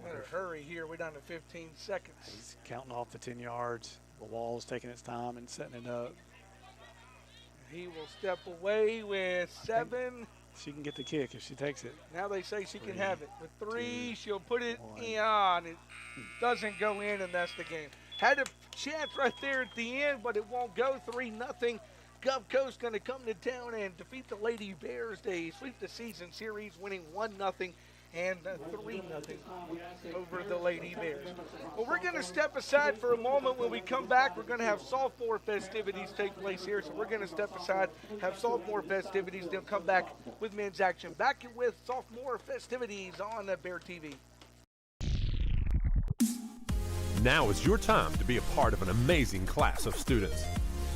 Better hurry here. We're down to 15 seconds. He's counting off the 10 yards. The wall's taking its time and setting it up. He will step away with 7. She can get the kick if she takes it. Now they say she 3, can have it. With 3, 2, she'll put it 1. in. It doesn't go in, and that's the game. Had a chance right there at the end, but it won't go. 3-0. Gulf Coast going to come to town and defeat the Lady Bears. They sweep the season series, winning 1-0 and 3-0 over the Lady Bears. Well, we're going to step aside for a moment. When we come back, we're going to have sophomore festivities take place here. So we're going to step aside, have sophomore festivities, then come back with men's action. Back with sophomore festivities on Bear TV. Now is your time to be a part of an amazing class of students.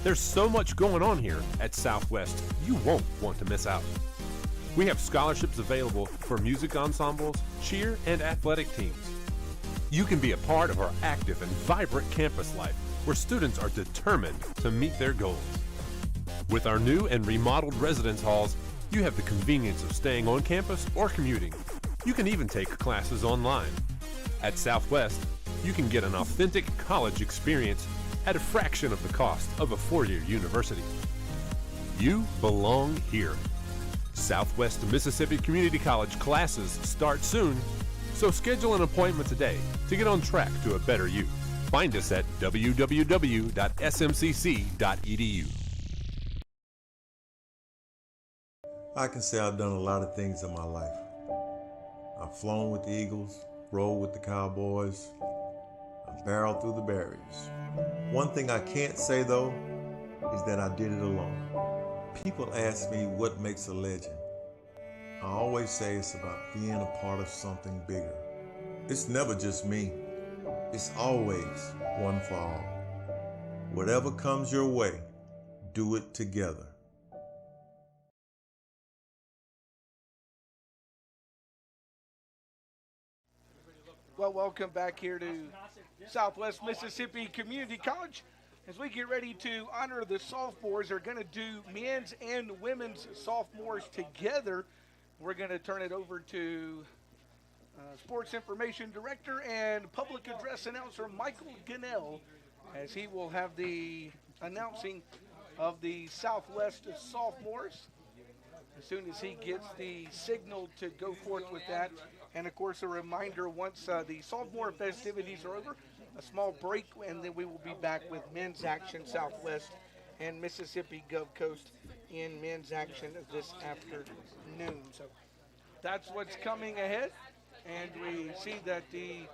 There's so much going on here at Southwest, you won't want to miss out. We have scholarships available for music ensembles, cheer, and athletic teams. You can be a part of our active and vibrant campus life where students are determined to meet their goals. With our new and remodeled residence halls, you have the convenience of staying on campus or commuting. You can even take classes online. At Southwest, you can get an authentic college experience at a fraction of the cost of a four-year university. You belong here. Southwest Mississippi Community College classes start soon, so schedule an appointment today to get on track to a better you. Find us at www.smcc.edu. I can say I've done a lot of things in my life. I've flown with the Eagles, rode with the Cowboys, I've barreled through the barriers. One thing I can't say though is that I did it alone. People ask me what makes a legend. I always say it's about being a part of something bigger. It's never just me. It's always one for all. Whatever comes your way, do it together. Well, welcome back here to Southwest Mississippi Community College. As we get ready to honor the sophomores, they're going to do men's and women's sophomores together. We're going to turn it over to Sports Information Director and Public Address Announcer Michael Gunnell, as he will have the announcing of the Southwest sophomores as soon as he gets the signal to go forth with that. And, of course, a reminder, once the sophomore festivities are over, a small break, and then we will be back with men's action Southwest and Mississippi Gulf Coast in men's action this afternoon. So that's what's coming ahead. And we see that the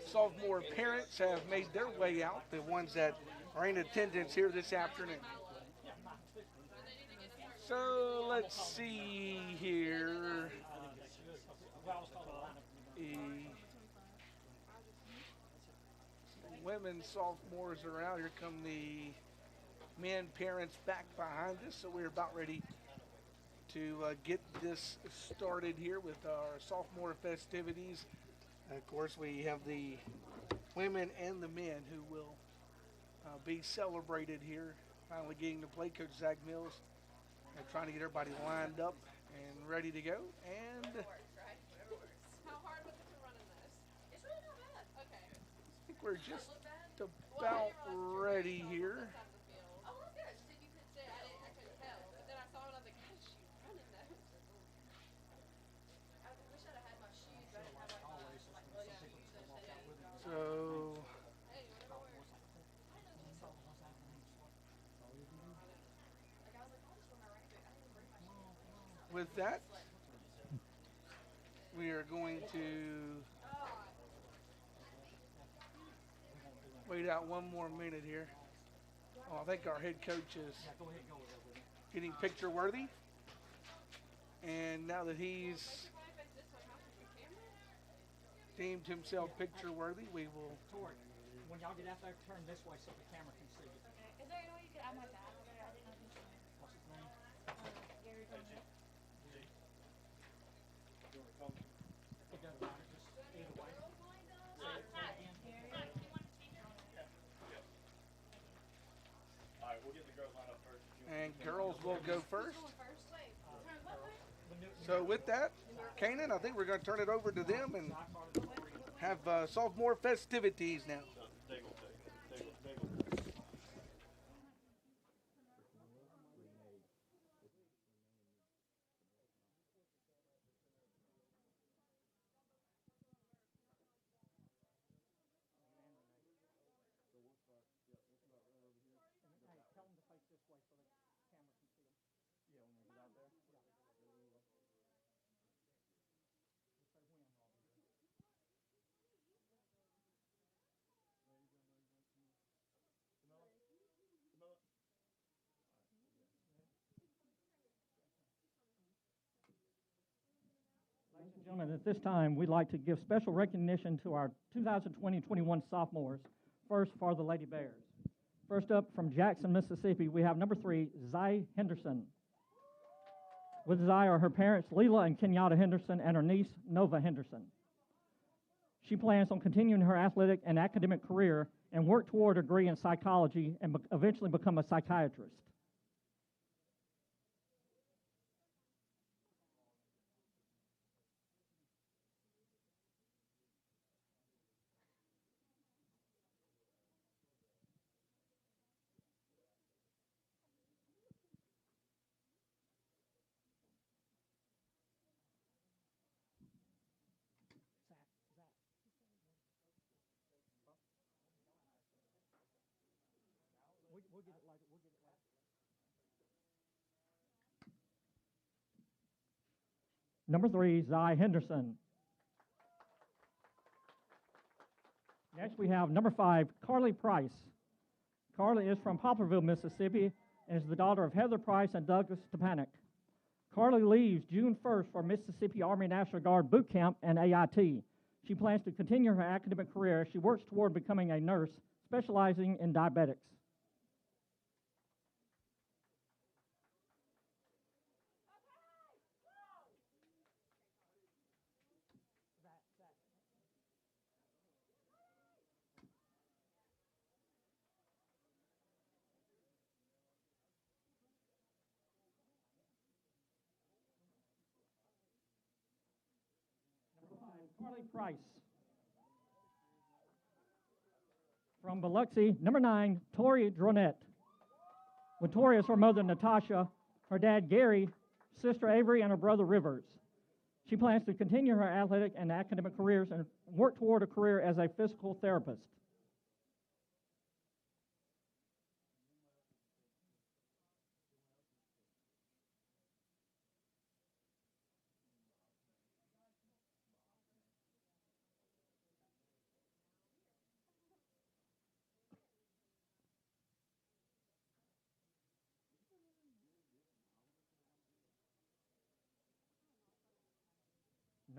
sophomore parents have made their way out, the ones that are in attendance here this afternoon. So let's see here. The women's sophomores are out. Here come the men parents back behind us. So we're about ready to get this started here with our sophomore festivities. Of course, we have the women and the men who will be celebrated here. Finally getting to play. Coach Zach Mills trying to get everybody lined up and ready to go. And How hard was it to run in this? It's really not bad. Okay. I think we're just about ready here. Oh, well, that's good. She said you could say I couldn't tell. But then I saw it, I was like, God, she's running that. I wish I'd have had my shoes, but I didn't have my shoes. So Hey, whatever works. with that, we are going to wait out one more minute here. Oh, I think our head coach is getting picture worthy. And now that he's deemed himself picture worthy, we will. Tori, when y'all get out there, turn this way so the camera can see you. Is there any way you could add my dad over there? I didn't know if he What's his name? Gary Jones. It doesn't matter, just either way. Say it again. All right, we'll get the girls lined up first. And girls will go first. The new, So with that, Kanan, I think we're going to turn it over to them and have sophomore festivities now. hey, tell them to face this way so the camera can see them. Yeah, when we get out there? Yeah. Just say when, Robbie. Ladies and gentlemen, at this time, we'd like to give special recognition to our 2020-21 sophomores. First, for the Lady Bears. First up, from Jackson, Mississippi, we have number 3, Zai Henderson. With Zai are her parents, Leela and Kenyatta Henderson, and her niece, Nova Henderson. She plans on continuing her athletic and academic career and work toward a degree in psychology and eventually become a psychiatrist. We'll get it later. We'll get it later. Number 3, Zai Henderson. Next, we have number 5, Carly Price. Carly is from Poplarville, Mississippi, and is the daughter of Heather Price and Douglas Stepanek. Carly leaves June 1st for Mississippi Army National Guard Boot Camp and AIT. She plans to continue her academic career as she works toward becoming a nurse, specializing in diabetics. Carly Price. From Biloxi, number 9, Tori Dronette. With Tori is her mother, Natasha, her dad, Gary, sister, Avery, and her brother, Rivers. She plans to continue her athletic and academic careers and work toward a career as a physical therapist.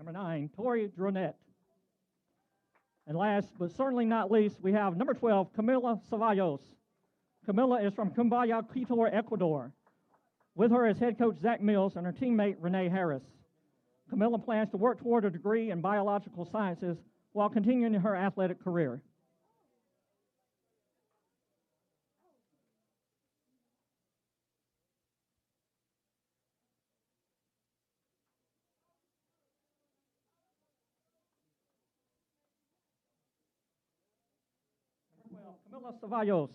Number 9, Tori Dronette. And last but certainly not least, we have number 12, Camila Ceballos. Camila is from Cumbaya, Quito, Ecuador. With her is head coach Zach Mills and her teammate Renee Harris. Camilla plans to work toward a degree in biological sciences while continuing her athletic career. Number 12, Camilla Ceballos.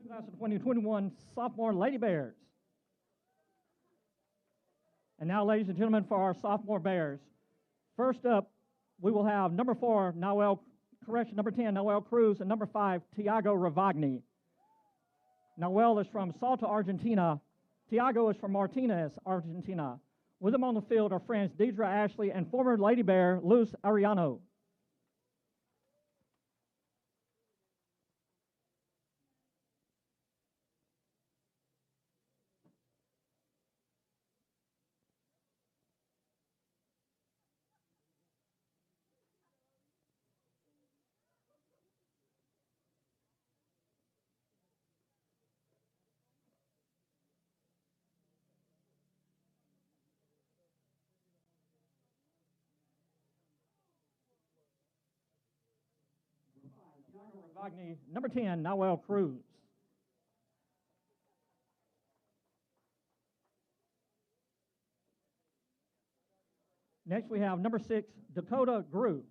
Our 2020-21 sophomore Lady Bears. And now, ladies and gentlemen, for our sophomore Bears. First up, we will have number 4, number 10, Noel Cruz, and number 5, Tiago Ravagni. Noel is from Salta, Argentina. Tiago is from Martinez, Argentina. With them on the field are friends Deidre Ashley and former Lady Bear, Luz Ariano. Ravagni, number 10, Noel Cruz. Next, we have number 6, Dakota Grew.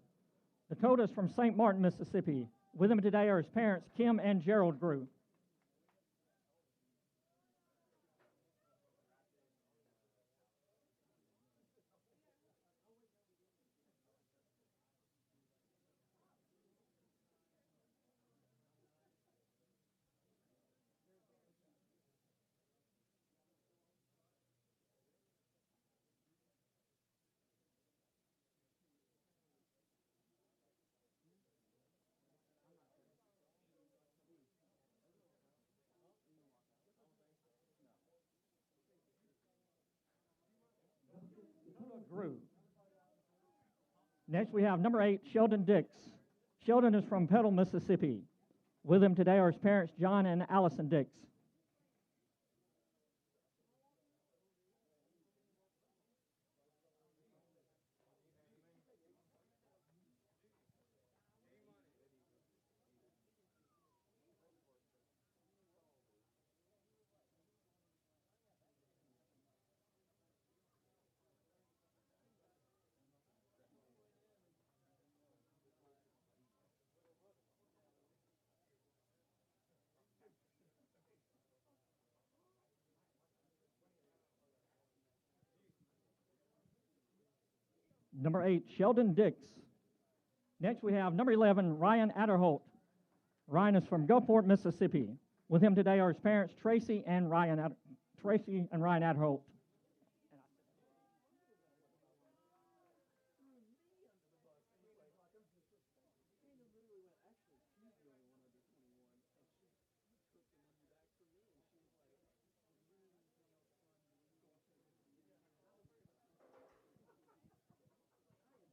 Dakota is from St. Martin, Mississippi. With him today are his parents, Kim and Gerald Grew. Grew. Next, we have number 8, Sheldon Dix. Sheldon is from Petal, Mississippi. With him today are his parents, John and Allison Dix. Number 8, Sheldon Dix. Next, we have number 11, Ryan Aderholt. Ryan is from Gulfport, Mississippi. With him today are his parents, Tracy and Ryan Aderholt.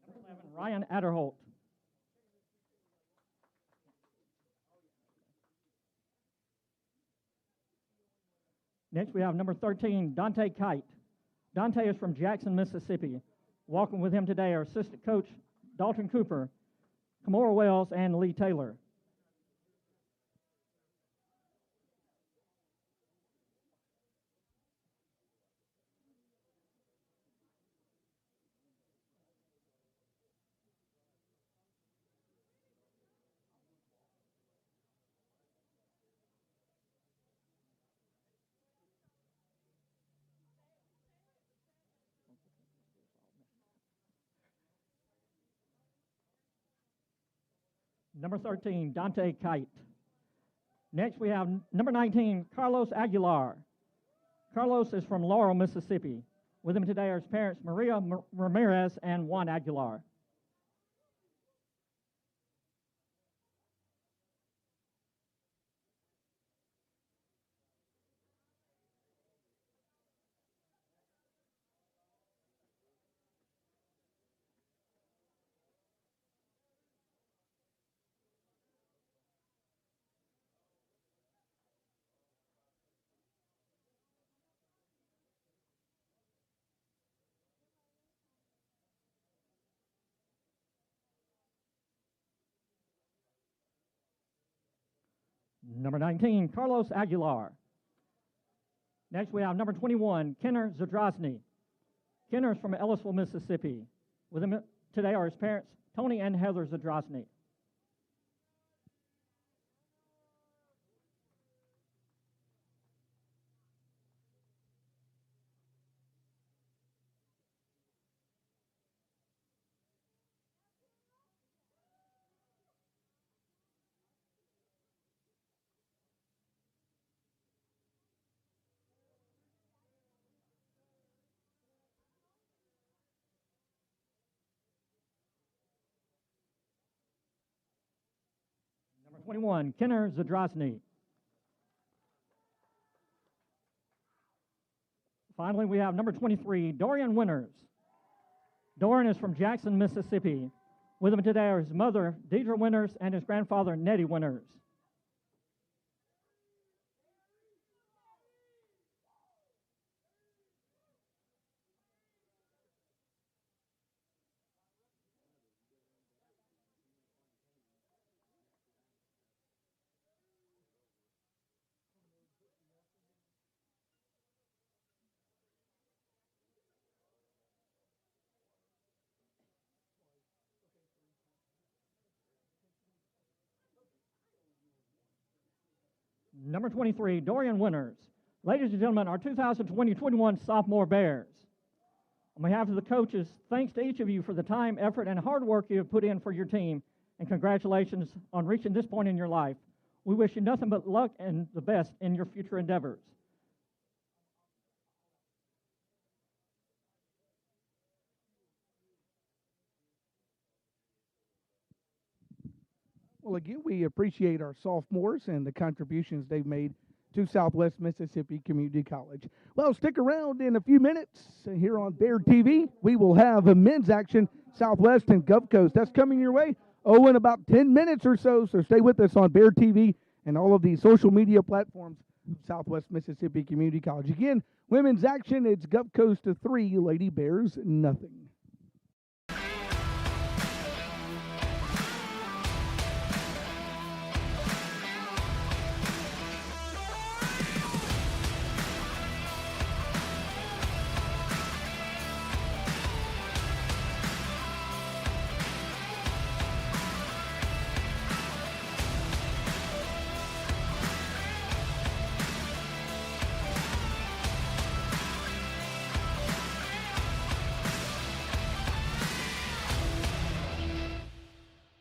Number 11, Ryan Aderholt. Next, we have number 13, Dante Kite. Dante is from Jackson, Mississippi. Walking with him today are assistant coach Dalton Cooper, Kamora Wells, and Lee Taylor. Number 13, Dante Kite. Next, we have number 19, Carlos Aguilar. Carlos is from Laurel, Mississippi. With him today are his parents, Maria Ramirez and Juan Aguilar. Number 19, Carlos Aguilar. Next, we have number 21, Kenner Zadrozny. Kenner is from Ellisville, Mississippi. With him today are his parents, Tony and Heather Zadrozny. Number 21, Kenner Zadrozny. Finally, we have number 23, Dorian Winters. Dorian is from Jackson, Mississippi. With him today are his mother, Deidre Winters, and his grandfather, Nettie Winters. Number 23, Dorian Winters. Ladies and gentlemen, our 2020-21 Sophomore Bears. On behalf of the coaches, thanks to each of you for the time, effort, and hard work you have put in for your team, and congratulations on reaching this point in your life. We wish you nothing but luck and the best in your future endeavors. Well, again, we appreciate our sophomores and the contributions they've made to Southwest Mississippi Community College. Well, stick around in a few minutes here on Bear TV. We will have a men's action, Southwest and Gulf Coast. That's coming your way, in about 10 minutes or so. So stay with us on Bear TV and all of the social media platforms of Southwest Mississippi Community College. Again, women's action, it's Gulf Coast to 3, Lady Bears nothing.